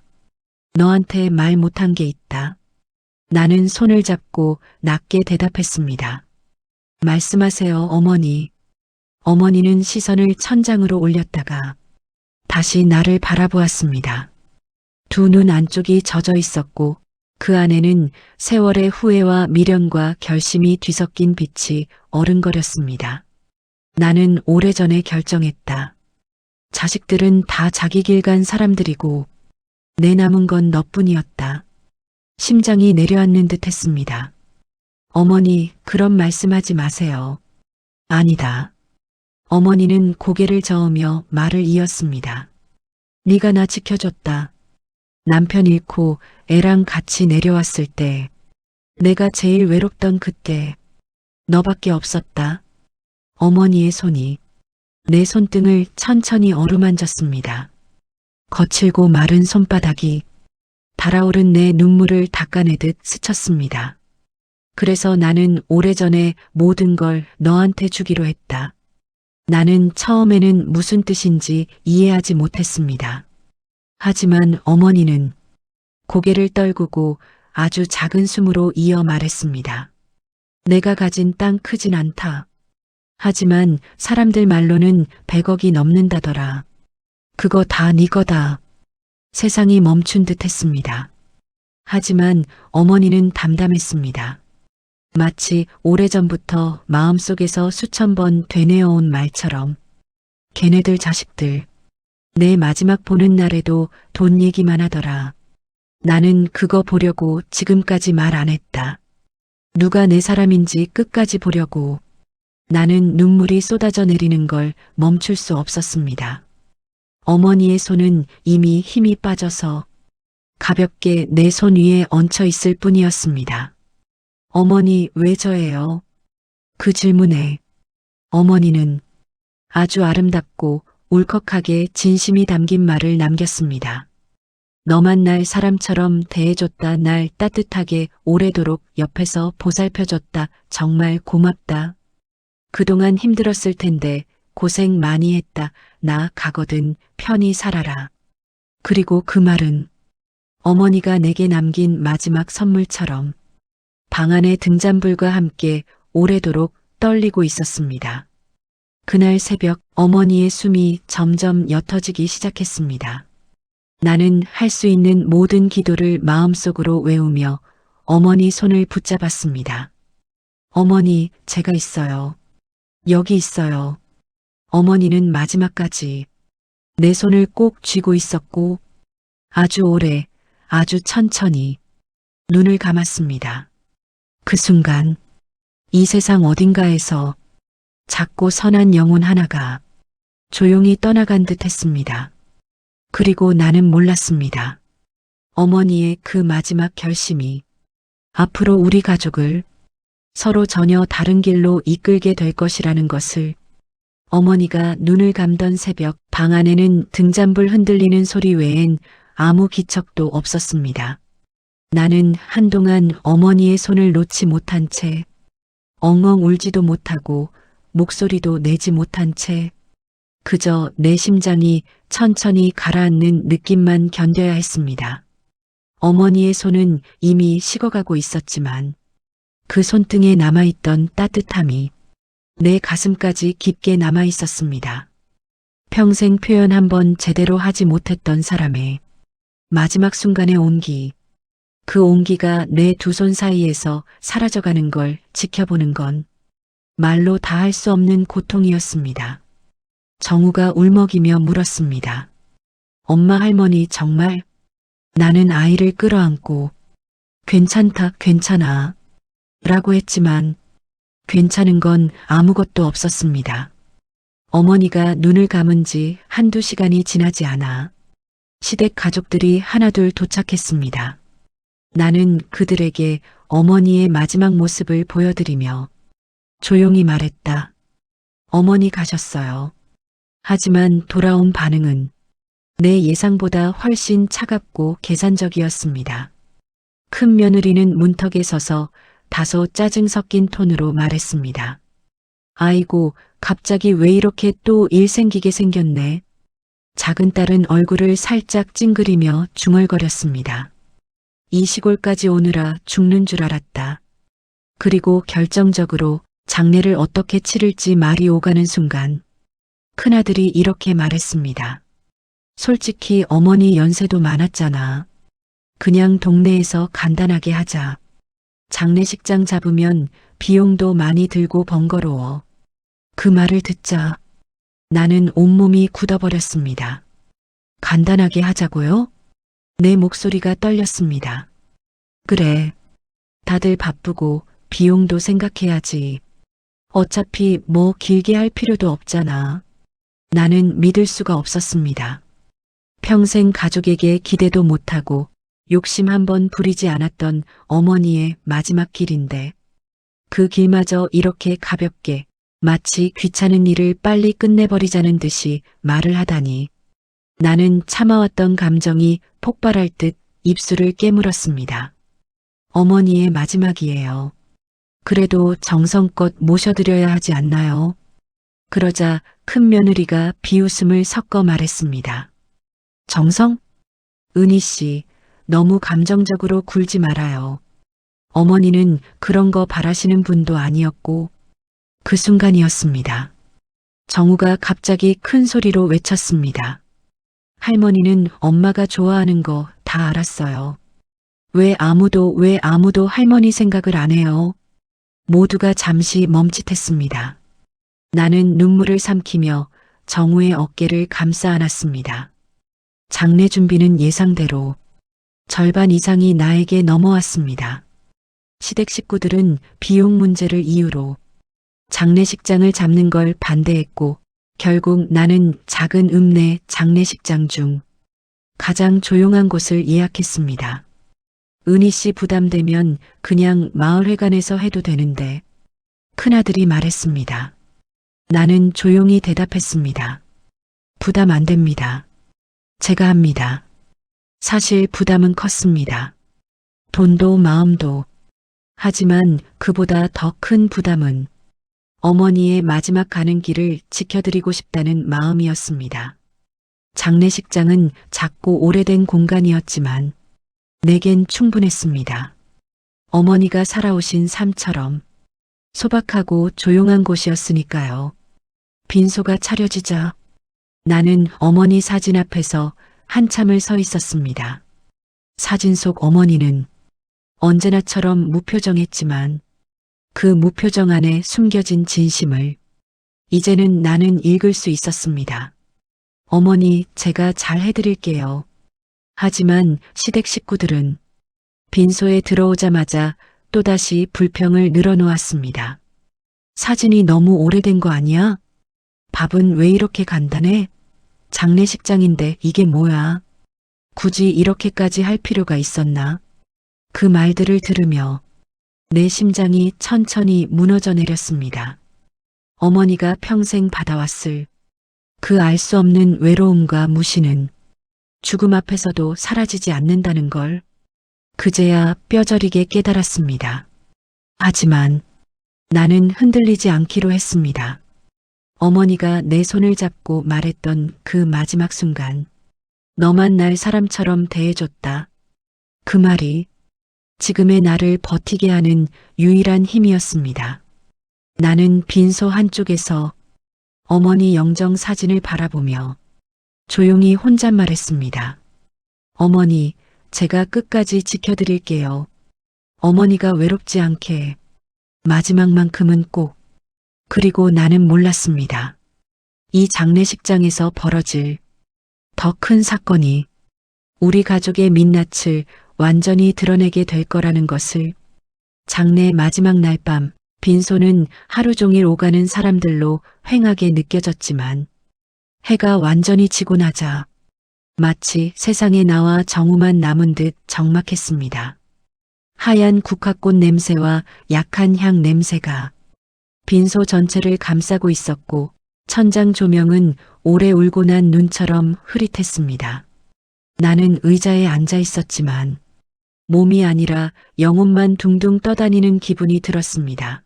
너한테 말 못한 게 있다. 나는 손을 잡고 낮게 대답했습니다. 말씀하세요, 어머니. 어머니는 시선을 천장으로 올렸다가 다시 나를 바라보았습니다. 두 눈 안쪽이 젖어 있었고 그 안에는 세월의 후회와 미련과 결심이 뒤섞인 빛이 어른거렸습니다. 나는 오래전에 결정했다. 자식들은 다 자기 길 간 사람들이고 내 남은 건 너뿐이었다. 심장이 내려앉는 듯 했습니다. 어머니, 그런 말씀하지 마세요. 아니다. 어머니는 고개를 저으며 말을 이었습니다. 네가 나 지켜줬다. 남편 잃고 애랑 같이 내려왔을 때, 내가 제일 외롭던 그때 너밖에 없었다. 어머니의 손이 내 손등을 천천히 어루만졌습니다. 거칠고 마른 손바닥이 달아오른 내 눈물을 닦아내듯 스쳤습니다. 그래서 나는 오래전에 모든 걸 너한테 주기로 했다. 나는 처음에는 무슨 뜻인지 이해하지 못했습니다. 하지만 어머니는 고개를 떨구고 아주 작은 숨으로 이어 말했습니다. 내가 가진 땅 크진 않다. 하지만 사람들 말로는 100억이 넘는다더라. 그거 다 네 거다. 세상이 멈춘 듯 했습니다. 하지만 어머니는 담담했습니다. 마치 오래전부터 마음속에서 수천 번 되뇌어온 말처럼 걔네들 자식들 내 마지막 보는 날에도 돈 얘기만 하더라. 나는 그거 보려고 지금까지 말 안 했다. 누가 내 사람인지 끝까지 보려고. 나는 눈물이 쏟아져 내리는 걸 멈출 수 없었습니다. 어머니의 손은 이미 힘이 빠져서 가볍게 내 손 위에 얹혀 있을 뿐이었습니다. 어머니, 왜 저예요? 그 질문에 어머니는 아주 아름답고 울컥하게 진심이 담긴 말을 남겼습니다. 너만 날 사람처럼 대해줬다. 날 따뜻하게 오래도록 옆에서 보살펴줬다. 정말 고맙다. 그동안 힘들었을 텐데 고생 많이 했다. 나 가거든. 편히 살아라. 그리고 그 말은 어머니가 내게 남긴 마지막 선물처럼 방 안의 등잔불과 함께 오래도록 떨리고 있었습니다. 그날 새벽 어머니의 숨이 점점 옅어지기 시작했습니다. 나는 할 수 있는 모든 기도를 마음속으로 외우며 어머니 손을 붙잡았습니다. 어머니, 제가 있어요. 여기 있어요. 어머니는 마지막까지 내 손을 꼭 쥐고 있었고 아주 오래, 아주 천천히 눈을 감았습니다. 그 순간 이 세상 어딘가에서 작고 선한 영혼 하나가 조용히 떠나간 듯 했습니다. 그리고 나는 몰랐습니다. 어머니의 그 마지막 결심이 앞으로 우리 가족을 서로 전혀 다른 길로 이끌게 될 것이라는 것을. 어머니가 눈을 감던 새벽 방 안에는 등잔불 흔들리는 소리 외엔 아무 기척도 없었습니다. 나는 한동안 어머니의 손을 놓지 못한 채 엉엉 울지도 못하고 목소리도 내지 못한 채 그저 내 심장이 천천히 가라앉는 느낌만 견뎌야 했습니다. 어머니의 손은 이미 식어가고 있었지만 그 손등에 남아있던 따뜻함이 내 가슴까지 깊게 남아 있었습니다. 평생 표현 한번 제대로 하지 못했던 사람의 마지막 순간의 온기, 그 온기가 내 두 손 사이에서 사라져가는 걸 지켜보는 건 말로 다 할 수 없는 고통이었습니다. 정우가 울먹이며 물었습니다. 엄마 할머니 정말? 나는 아이를 끌어안고 괜찮다, 괜찮아 라고 했지만 괜찮은 건 아무것도 없었습니다. 어머니가 눈을 감은 지 한두 시간이 지나지 않아 시댁 가족들이 하나둘 도착했습니다. 나는 그들에게 어머니의 마지막 모습을 보여드리며 조용히 말했다. 어머니 가셨어요. 하지만 돌아온 반응은 내 예상보다 훨씬 차갑고 계산적이었습니다. 큰 며느리는 문턱에 서서 다소 짜증 섞인 톤으로 말했습니다. 아이고, 갑자기 왜 이렇게 또 일 생기게 생겼네. 작은 딸은 얼굴을 살짝 찡그리며 중얼거렸습니다. 이 시골까지 오느라 죽는 줄 알았다. 그리고 결정적으로 장례를 어떻게 치를지 말이 오가는 순간 큰아들이 이렇게 말했습니다. 솔직히 어머니 연세도 많았잖아. 그냥 동네에서 간단하게 하자. 장례식장 잡으면 비용도 많이 들고 번거로워. 그 말을 듣자 나는 온몸이 굳어버렸습니다. 간단하게 하자고요? 내 목소리가 떨렸습니다. 그래. 다들 바쁘고 비용도 생각해야지. 어차피 뭐 길게 할 필요도 없잖아. 나는 믿을 수가 없었습니다. 평생 가족에게 기대도 못하고 욕심 한번 부리지 않았던 어머니의 마지막 길인데 그 길마저 이렇게 가볍게 마치 귀찮은 일을 빨리 끝내버리자는 듯이 말을 하다니 나는 참아왔던 감정이 폭발할 듯 입술을 깨물었습니다. 어머니의 마지막이에요. 그래도 정성껏 모셔드려야 하지 않나요? 그러자 큰 며느리가 비웃음을 섞어 말했습니다. 정성? 은희 씨, 너무 감정적으로 굴지 말아요. 어머니는 그런 거 바라시는 분도 아니었고 그 순간이었습니다. 정우가 갑자기 큰 소리로 외쳤습니다. 할머니는 엄마가 좋아하는 거 다 알았어요. 왜 아무도 할머니 생각을 안 해요? 모두가 잠시 멈칫했습니다. 나는 눈물을 삼키며 정우의 어깨를 감싸 안았습니다. 장례 준비는 예상대로 절반 이상이 나에게 넘어왔습니다. 시댁 식구들은 비용 문제를 이유로 장례식장을 잡는 걸 반대했고 결국 나는 작은 읍내 장례식장 중 가장 조용한 곳을 예약했습니다. 은희 씨 부담되면 그냥 마을회관에서 해도 되는데 큰아들이 말했습니다. 나는 조용히 대답했습니다. 부담 안 됩니다. 제가 합니다. 사실 부담은 컸습니다. 돈도 마음도. 하지만 그보다 더 큰 부담은 어머니의 마지막 가는 길을 지켜드리고 싶다는 마음이었습니다. 장례식장은 작고 오래된 공간이었지만 내겐 충분했습니다. 어머니가 살아오신 삶처럼 소박하고 조용한 곳이었으니까요. 빈소가 차려지자 나는 어머니 사진 앞에서 한참을 서 있었습니다. 사진 속 어머니는 언제나처럼 무표정했지만 그 무표정 안에 숨겨진 진심을 이제는 나는 읽을 수 있었습니다. 어머니, 제가 잘 해드릴게요. 하지만 시댁 식구들은 빈소에 들어오자마자 또다시 불평을 늘어놓았습니다. 사진이 너무 오래된 거 아니야? 밥은 왜 이렇게 간단해? 장례식장인데 이게 뭐야? 굳이 이렇게까지 할 필요가 있었나? 그 말들을 들으며 내 심장이 천천히 무너져 내렸습니다. 어머니가 평생 받아왔을 그 알 수 없는 외로움과 무시는 죽음 앞에서도 사라지지 않는다는 걸 그제야 뼈저리게 깨달았습니다. 하지만 나는 흔들리지 않기로 했습니다. 어머니가 내 손을 잡고 말했던 그 마지막 순간, 너만 날 사람처럼 대해줬다. 그 말이 지금의 나를 버티게 하는 유일한 힘이었습니다. 나는 빈소 한쪽에서 어머니 영정 사진을 바라보며 조용히 혼잣말했습니다. 어머니, 제가 끝까지 지켜드릴게요. 어머니가 외롭지 않게 마지막만큼은 꼭. 그리고 나는 몰랐습니다. 이 장례식장에서 벌어질 더 큰 사건이 우리 가족의 민낯을 완전히 드러내게 될 거라는 것을. 장례 마지막 날 밤 빈소는 하루 종일 오가는 사람들로 휑하게 느껴졌지만 해가 완전히 지고 나자 마치 세상에 나와 정우만 남은 듯 적막했습니다. 하얀 국화꽃 냄새와 약한 향 냄새가 빈소 전체를 감싸고 있었고 천장 조명은 오래 울고 난 눈처럼 흐릿했습니다. 나는 의자에 앉아 있었지만 몸이 아니라 영혼만 둥둥 떠다니는 기분이 들었습니다.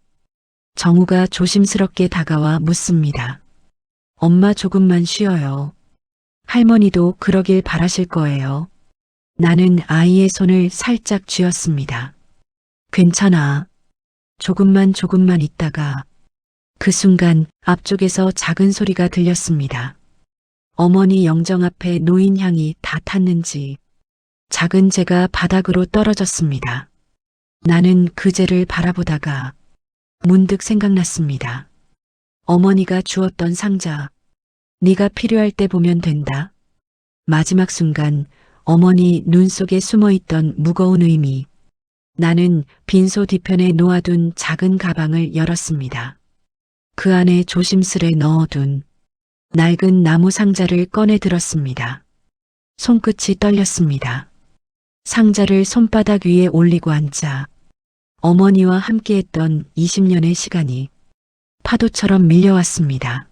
정우가 조심스럽게 다가와 묻습니다. 엄마 조금만 쉬어요. 할머니도 그러길 바라실 거예요. 나는 아이의 손을 살짝 쥐었습니다. 괜찮아. 조금만 있다가 그 순간 앞쪽에서 작은 소리가 들렸습니다. 어머니 영정 앞에 놓인 향이 다 탔는지 작은 재가 바닥으로 떨어졌습니다. 나는 그 재를 바라보다가 문득 생각났습니다. 어머니가 주었던 상자. 네가 필요할 때 보면 된다. 마지막 순간 어머니 눈 속에 숨어있던 무거운 의미. 나는 빈소 뒤편에 놓아둔 작은 가방을 열었습니다. 그 안에 조심스레 넣어둔 낡은 나무 상자를 꺼내 들었습니다. 손끝이 떨렸습니다. 상자를 손바닥 위에 올리고 앉자 어머니와 함께했던 20년의 시간이 파도처럼 밀려왔습니다.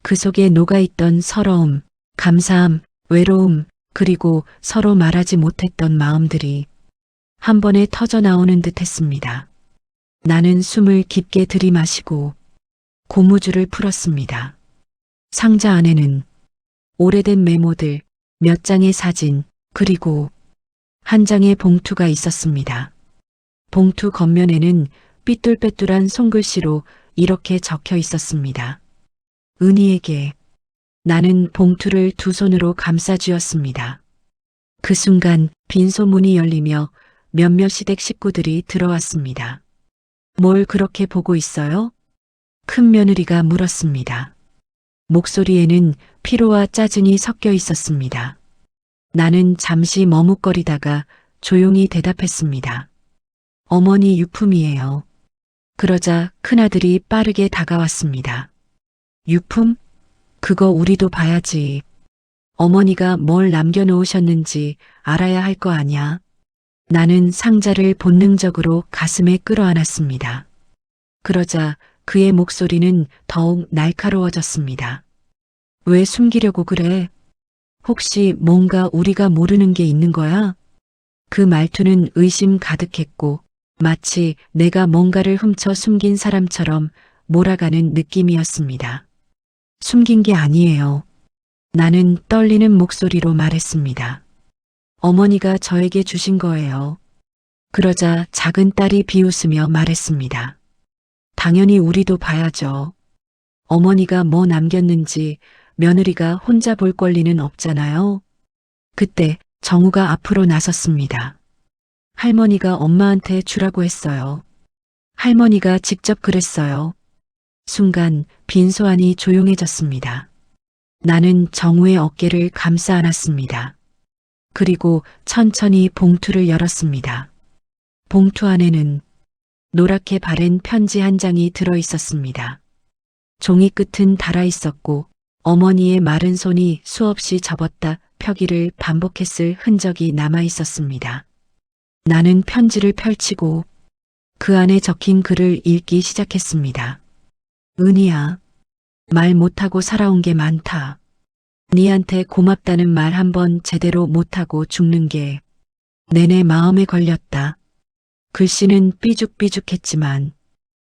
그 속에 녹아있던 서러움, 감사함, 외로움, 그리고 서로 말하지 못했던 마음들이 한 번에 터져 나오는 듯 했습니다. 나는 숨을 깊게 들이마시고 고무줄을 풀었습니다. 상자 안에는 오래된 메모들, 몇 장의 사진, 그리고 한 장의 봉투가 있었습니다. 봉투 겉면에는 삐뚤빼뚤한 손글씨로 이렇게 적혀 있었습니다. 은희에게. 나는 봉투를 두 손으로 감싸 쥐었습니다. 그 순간 빈소 문이 열리며 몇몇 시댁 식구들이 들어왔습니다. 뭘 그렇게 보고 있어요? 큰 며느리가 물었습니다. 목소리에는 피로와 짜증이 섞여 있었습니다. 나는 잠시 머뭇거리다가 조용히 대답했습니다. 어머니 유품이에요. 그러자 큰아들이 빠르게 다가왔습니다. 유품? 그거 우리도 봐야지. 어머니가 뭘 남겨놓으셨는지 알아야 할 거 아냐. 나는 상자를 본능적으로 가슴에 끌어안았습니다. 그러자 그의 목소리는 더욱 날카로워졌습니다. 왜 숨기려고 그래? 혹시 뭔가 우리가 모르는 게 있는 거야? 그 말투는 의심 가득했고 마치 내가 뭔가를 훔쳐 숨긴 사람처럼 몰아가는 느낌이었습니다. 숨긴 게 아니에요. 나는 떨리는 목소리로 말했습니다. 어머니가 저에게 주신 거예요. 그러자 작은 딸이 비웃으며 말했습니다. 당연히 우리도 봐야죠. 어머니가 뭐 남겼는지 며느리가 혼자 볼 권리는 없잖아요. 그때 정우가 앞으로 나섰습니다. 할머니가 엄마한테 주라고 했어요. 할머니가 직접 그랬어요. 순간 빈소 안이 조용해졌습니다. 나는 정우의 어깨를 감싸 안았습니다. 그리고 천천히 봉투를 열었습니다. 봉투 안에는 노랗게 바른 편지 한 장이 들어 있었습니다. 종이 끝은 닳아 있었고 어머니의 마른 손이 수없이 접었다 펴기를 반복했을 흔적이 남아 있었습니다. 나는 편지를 펼치고 그 안에 적힌 글을 읽기 시작했습니다. 은희야, 말 못하고 살아온 게 많다. 니한테 고맙다는 말 한번 제대로 못하고 죽는 게 내내 마음에 걸렸다. 글씨는 삐죽삐죽했지만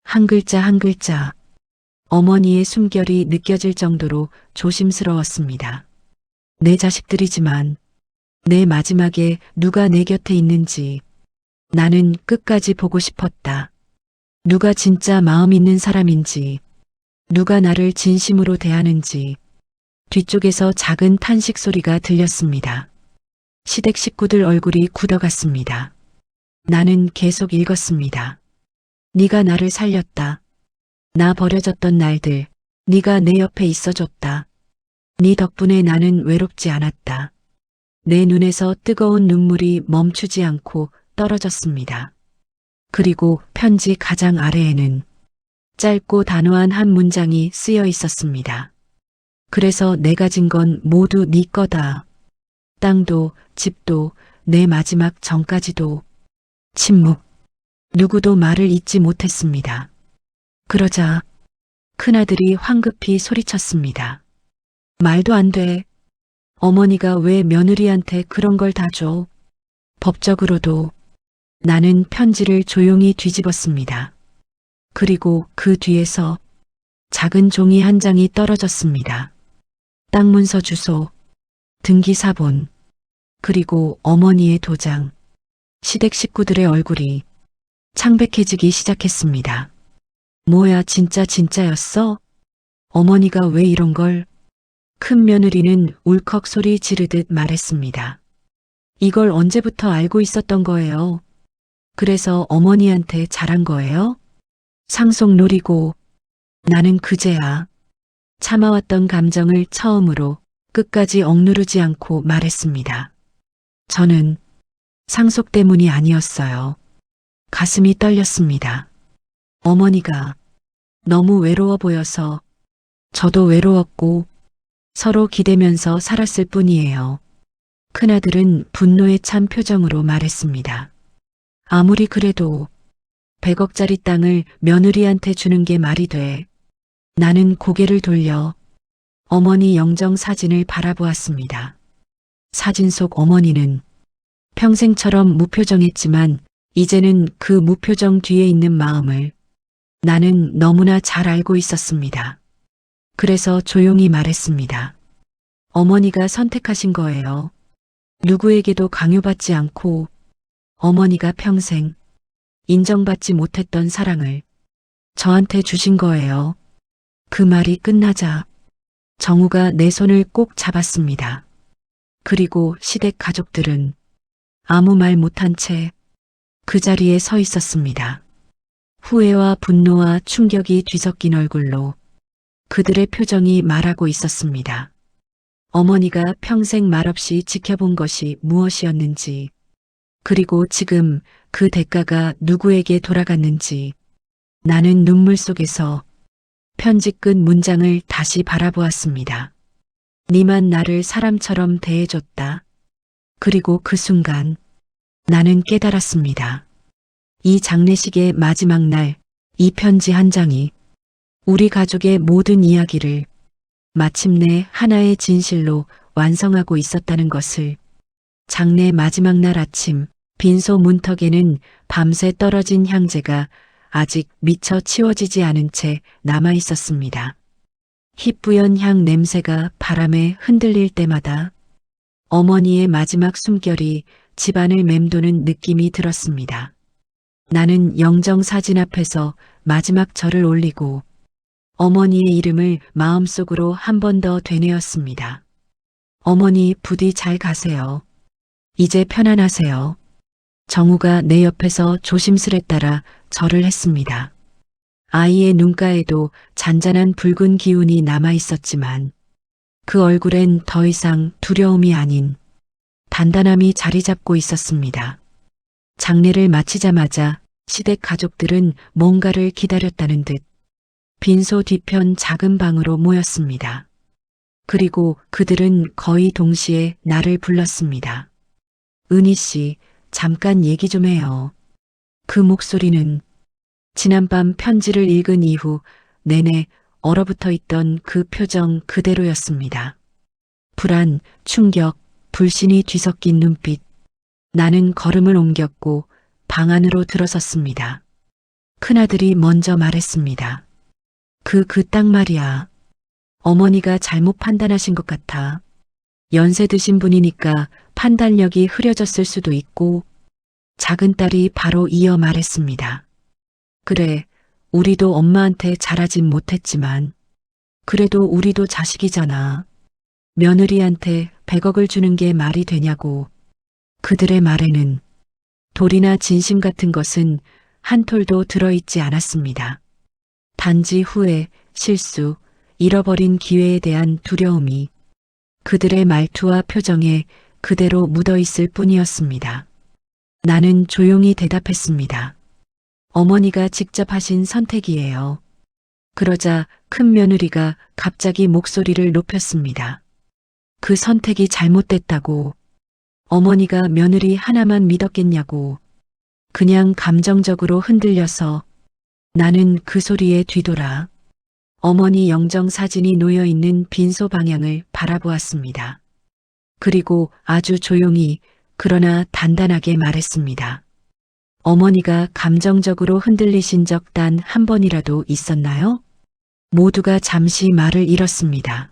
한 글자 한 글자 어머니의 숨결이 느껴질 정도로 조심스러웠습니다. 내 자식들이지만 내 마지막에 누가 내 곁에 있는지 나는 끝까지 보고 싶었다. 누가 진짜 마음 있는 사람인지, 누가 나를 진심으로 대하는지. 뒤쪽에서 작은 탄식 소리가 들렸습니다. 시댁 식구들 얼굴이 굳어갔습니다. 나는 계속 읽었습니다. 네가 나를 살렸다. 나 버려졌던 날들, 네가 내 옆에 있어줬다. 네 덕분에 나는 외롭지 않았다. 내 눈에서 뜨거운 눈물이 멈추지 않고 떨어졌습니다. 그리고 편지 가장 아래에는 짧고 단호한 한 문장이 쓰여 있었습니다. 그래서 내가 진 건 모두 네 거다. 땅도 집도 내 마지막 전까지도. 침묵. 누구도 말을 잇지 못했습니다. 그러자 큰아들이 황급히 소리쳤습니다. 말도 안 돼. 어머니가 왜 며느리한테 그런 걸 다 줘? 법적으로도. 나는 편지를 조용히 뒤집었습니다. 그리고 그 뒤에서 작은 종이 한 장이 떨어졌습니다. 땅 문서 주소, 등기사본, 그리고 어머니의 도장. 시댁 식구들의 얼굴이 창백해지기 시작했습니다. 뭐야, 진짜였어? 어머니가 왜 이런 걸? 큰 며느리는 울컥 소리 지르듯 말했습니다. 이걸 언제부터 알고 있었던 거예요? 그래서 어머니한테 잘한 거예요? 상속 노리고. 나는 그제야 참아왔던 감정을 처음으로 끝까지 억누르지 않고 말했습니다. 저는 상속 때문이 아니었어요. 가슴이 떨렸습니다. 어머니가 너무 외로워 보여서 저도 외로웠고 서로 기대면서 살았을 뿐이에요. 큰아들은 분노에 찬 표정으로 말했습니다. 아무리 그래도 100억짜리 땅을 며느리한테 주는 게 말이 돼. 나는 고개를 돌려 어머니 영정 사진을 바라보았습니다. 사진 속 어머니는 평생처럼 무표정했지만 이제는 그 무표정 뒤에 있는 마음을 나는 너무나 잘 알고 있었습니다. 그래서 조용히 말했습니다. 어머니가 선택하신 거예요. 누구에게도 강요받지 않고 어머니가 평생 인정받지 못했던 사랑을 저한테 주신 거예요. 그 말이 끝나자 정우가 내 손을 꼭 잡았습니다. 그리고 시댁 가족들은 아무 말 못한 채 그 자리에 서 있었습니다. 후회와 분노와 충격이 뒤섞인 얼굴로 그들의 표정이 말하고 있었습니다. 어머니가 평생 말없이 지켜본 것이 무엇이었는지, 그리고 지금 그 대가가 누구에게 돌아갔는지. 나는 눈물 속에서 편지 끝 문장을 다시 바라보았습니다. 니만 나를 사람처럼 대해줬다. 그리고 그 순간 나는 깨달았습니다. 이 장례식의 마지막 날, 이 편지 한 장이 우리 가족의 모든 이야기를 마침내 하나의 진실로 완성하고 있었다는 것을. 장례 마지막 날 아침, 빈소 문턱에는 밤새 떨어진 향재가 아직 미처 치워지지 않은 채 남아 있었습니다. 희뿌연 향 냄새가 바람에 흔들릴 때마다 어머니의 마지막 숨결이 집안을 맴도는 느낌이 들었습니다. 나는 영정 사진 앞에서 마지막 절을 올리고 어머니의 이름을 마음속으로 한 번 더 되뇌었습니다. 어머니 부디 잘 가세요. 이제 편안하세요. 정우가 내 옆에서 조심스레 따라 절을 했습니다. 아이의 눈가에도 잔잔한 붉은 기운이 남아 있었지만 그 얼굴엔 더 이상 두려움이 아닌 단단함이 자리 잡고 있었습니다. 장례를 마치자마자 시댁 가족들은 뭔가를 기다렸다는 듯 빈소 뒤편 작은 방으로 모였습니다. 그리고 그들은 거의 동시에 나를 불렀습니다. 은희 씨, 잠깐 얘기 좀 해요. 그 목소리는 지난밤 편지를 읽은 이후 내내 얼어붙어 있던 그 표정 그대로였습니다. 불안, 충격, 불신이 뒤섞인 눈빛. 나는 걸음을 옮겼고 방 안으로 들어섰습니다. 큰아들이 먼저 말했습니다. 그 딱 말이야. 어머니가 잘못 판단하신 것 같아. 연세 드신 분이니까 판단력이 흐려졌을 수도 있고, 작은 딸이 바로 이어 말했습니다. 그래, 우리도 엄마한테 잘하진 못했지만, 그래도 우리도 자식이잖아. 며느리한테 100억을 주는 게 말이 되냐고. 그들의 말에는 돌이나 진심 같은 것은 한 톨도 들어있지 않았습니다. 단지 후회, 실수, 잃어버린 기회에 대한 두려움이 그들의 말투와 표정에 그대로 묻어 있을 뿐이었습니다. 나는 조용히 대답했습니다. 어머니가 직접 하신 선택이에요. 그러자 큰 며느리가 갑자기 목소리를 높였습니다. 그 선택이 잘못됐다고. 어머니가 며느리 하나만 믿었겠냐고. 그냥 감정적으로 흔들려서. 나는 그 소리에 뒤돌아 어머니 영정 사진이 놓여 있는 빈소 방향을 바라보았습니다. 그리고 아주 조용히 그러나 단단하게 말했습니다. 어머니가 감정적으로 흔들리신 적 단 한 번이라도 있었나요? 모두가 잠시 말을 잃었습니다.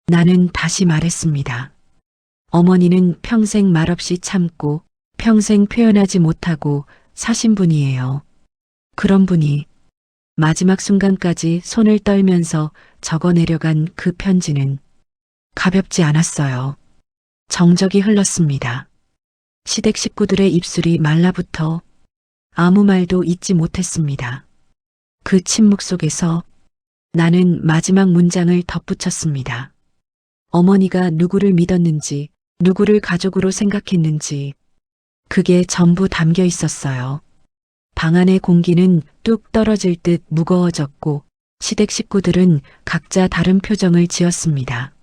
나는 다시 말했습니다. 어머니는 평생 말없이 참고 평생 표현하지 못하고 사신 분이에요. 그런 분이 마지막 순간까지 손을 떨면서 적어내려간 그 편지는 가볍지 않았어요. 정적이 흘렀습니다. 시댁 식구들의 입술이 말라붙어 아무 말도 잇지 못했습니다. 그 침묵 속에서 나는 마지막 문장을 덧붙였습니다. 어머니가 누구를 믿었는지, 누구를 가족으로 생각했는지, 그게 전부 담겨 있었어요. 방 안의 공기는 뚝 떨어질 듯 무거워졌고 시댁 식구들은 각자 다른 표정을 지었습니다.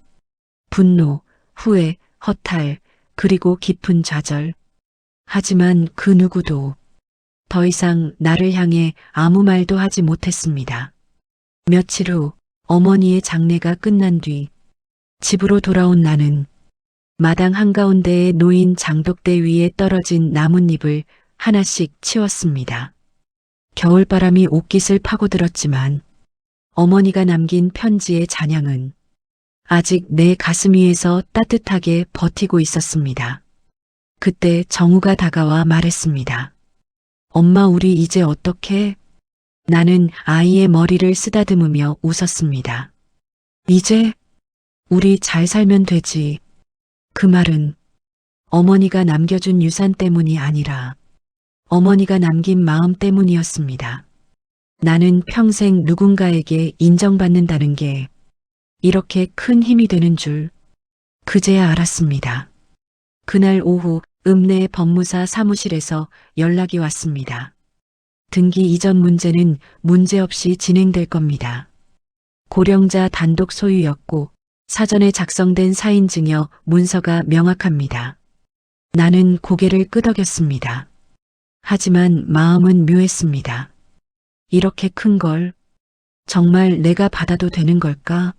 분노, 후회, 허탈, 그리고 깊은 좌절. 하지만 그 누구도 더 이상 나를 향해 아무 말도 하지 못했습니다. 며칠 후 어머니의 장례가 끝난 뒤 집으로 돌아온 나는 마당 한가운데에 놓인 장독대 위에 떨어진 나뭇잎을 하나씩 치웠습니다. 겨울바람이 옷깃을 파고들었지만 어머니가 남긴 편지의 잔향은 아직 내 가슴 위에서 따뜻하게 버티고 있었습니다. 그때 정우가 다가와 말했습니다. 엄마, 우리 이제 어떡해? 나는 아이의 머리를 쓰다듬으며 웃었습니다. 이제? 우리 잘 살면 되지. 그 말은 어머니가 남겨준 유산 때문이 아니라 어머니가 남긴 마음 때문이었습니다. 나는 평생 누군가에게 인정받는다는 게 이렇게 큰 힘이 되는 줄 그제야 알았습니다. 그날 오후 읍내 법무사 사무실에서 연락이 왔습니다. 등기 이전 문제는 문제없이 진행될 겁니다. 고령자 단독 소유였고 사전에 작성된 사인증여 문서가 명확합니다. 나는 고개를 끄덕였습니다. 하지만 마음은 묘했습니다. 이렇게 큰 걸 정말 내가 받아도 되는 걸까?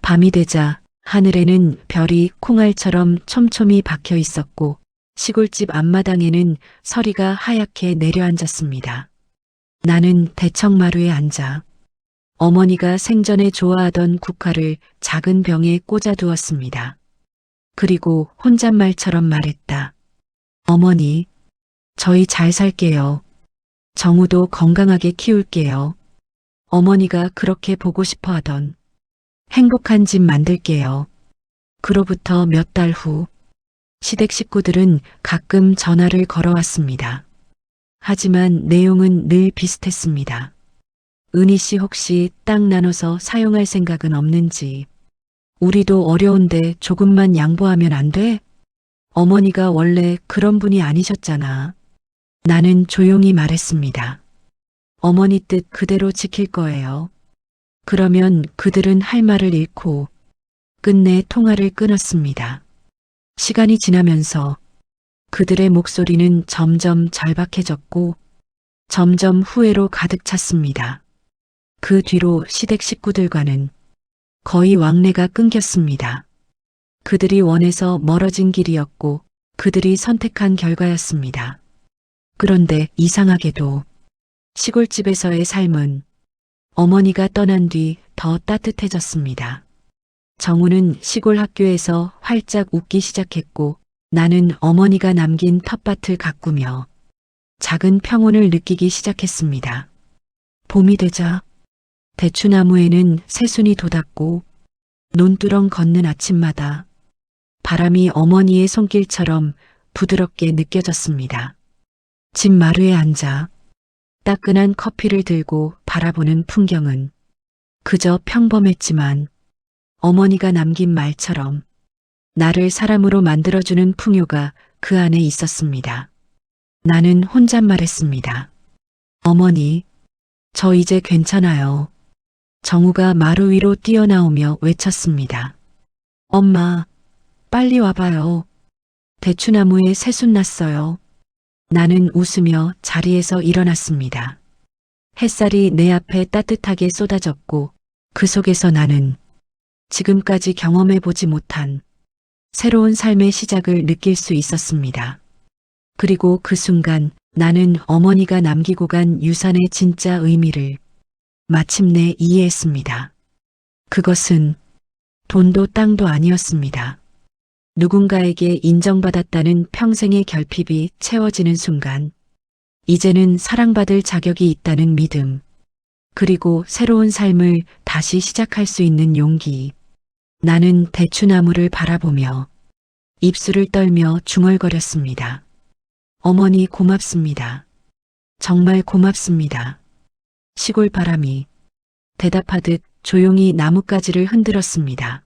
밤이 되자 하늘에는 별이 콩알처럼 촘촘히 박혀 있었고 시골집 앞마당에는 서리가 하얗게 내려앉았습니다. 나는 대청마루에 앉아 어머니가 생전에 좋아하던 국화를 작은 병에 꽂아두었습니다. 그리고 혼잣말처럼 말했다. 어머니, 저희 잘 살게요. 정우도 건강하게 키울게요. 어머니가 그렇게 보고 싶어 하던 행복한 집 만들게요. 그로부터 몇 달 후 시댁 식구들은 가끔 전화를 걸어왔습니다. 하지만 내용은 늘 비슷했습니다. 은희 씨 혹시 땅 나눠서 사용할 생각은 없는지, 우리도 어려운데 조금만 양보하면 안 돼? 어머니가 원래 그런 분이 아니셨잖아. 나는 조용히 말했습니다. 어머니 뜻 그대로 지킬 거예요. 그러면 그들은 할 말을 잃고 끝내 통화를 끊었습니다. 시간이 지나면서 그들의 목소리는 점점 절박해졌고 점점 후회로 가득 찼습니다. 그 뒤로 시댁 식구들과는 거의 왕래가 끊겼습니다. 그들이 원해서 멀어진 길이었고 그들이 선택한 결과였습니다. 그런데 이상하게도 시골집에서의 삶은 어머니가 떠난 뒤 더 따뜻해졌습니다. 정우는 시골 학교에서 활짝 웃기 시작했고 나는 어머니가 남긴 텃밭을 가꾸며 작은 평온을 느끼기 시작했습니다. 봄이 되자 대추나무에는 새순이 돋았고 논두렁 걷는 아침마다 바람이 어머니의 손길처럼 부드럽게 느껴졌습니다. 집 마루에 앉아 따끈한 커피를 들고 바라보는 풍경은 그저 평범했지만 어머니가 남긴 말처럼 나를 사람으로 만들어주는 풍요가 그 안에 있었습니다. 나는 혼잣말했습니다. 어머니, 저 이제 괜찮아요. 정우가 마루 위로 뛰어나오며 외쳤습니다. 엄마, 빨리 와봐요. 대추나무에 새순 났어요. 나는 웃으며 자리에서 일어났습니다. 햇살이 내 앞에 따뜻하게 쏟아졌고 그 속에서 나는 지금까지 경험해보지 못한 새로운 삶의 시작을 느낄 수 있었습니다. 그리고 그 순간 나는 어머니가 남기고 간 유산의 진짜 의미를 마침내 이해했습니다. 그것은 돈도 땅도 아니었습니다. 누군가에게 인정받았다는 평생의 결핍이 채워지는 순간, 이제는 사랑받을 자격이 있다는 믿음, 그리고 새로운 삶을 다시 시작할 수 있는 용기. 나는 대추나무를 바라보며 입술을 떨며 중얼거렸습니다. 어머니 고맙습니다. 정말 고맙습니다. 시골 바람이 대답하듯 조용히 나뭇가지를 흔들었습니다.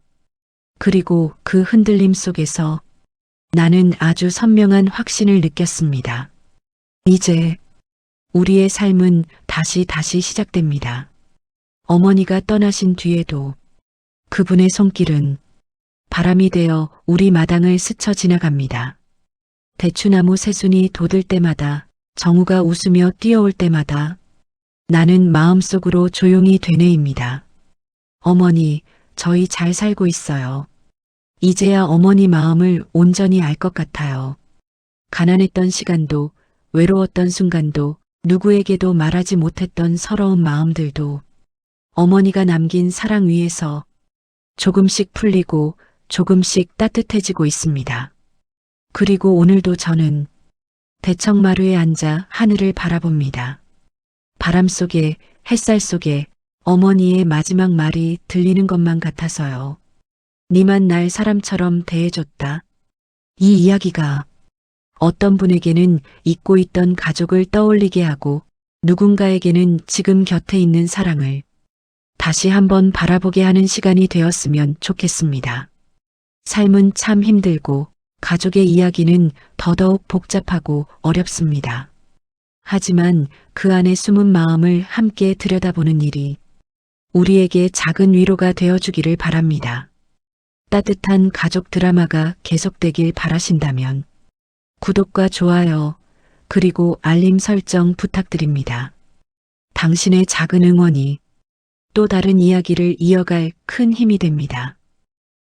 그리고 그 흔들림 속에서 나는 아주 선명한 확신을 느꼈습니다. 이제 우리의 삶은 다시 시작됩니다. 어머니가 떠나신 뒤에도 그분의 손길은 바람이 되어 우리 마당을 스쳐 지나갑니다. 대추나무 새순이 돋을 때마다, 정우가 웃으며 뛰어올 때마다 나는 마음속으로 조용히 되뇌입니다. 어머니, 저희 잘 살고 있어요. 이제야 어머니 마음을 온전히 알 것 같아요. 가난했던 시간도, 외로웠던 순간도, 누구에게도 말하지 못했던 서러운 마음들도 어머니가 남긴 사랑 위에서 조금씩 풀리고 조금씩 따뜻해지고 있습니다. 그리고 오늘도 저는 대청마루에 앉아 하늘을 바라봅니다. 바람 속에, 햇살 속에 어머니의 마지막 말이 들리는 것만 같아서요. 니만 날 사람처럼 대해줬다. 이 이야기가 어떤 분에게는 잊고 있던 가족을 떠올리게 하고 누군가에게는 지금 곁에 있는 사랑을 다시 한번 바라보게 하는 시간이 되었으면 좋겠습니다. 삶은 참 힘들고 가족의 이야기는 더더욱 복잡하고 어렵습니다. 하지만 그 안에 숨은 마음을 함께 들여다보는 일이 우리에게 작은 위로가 되어주기를 바랍니다. 따뜻한 가족 드라마가 계속되길 바라신다면 구독과 좋아요, 그리고 알림 설정 부탁드립니다. 당신의 작은 응원이 또 다른 이야기를 이어갈 큰 힘이 됩니다.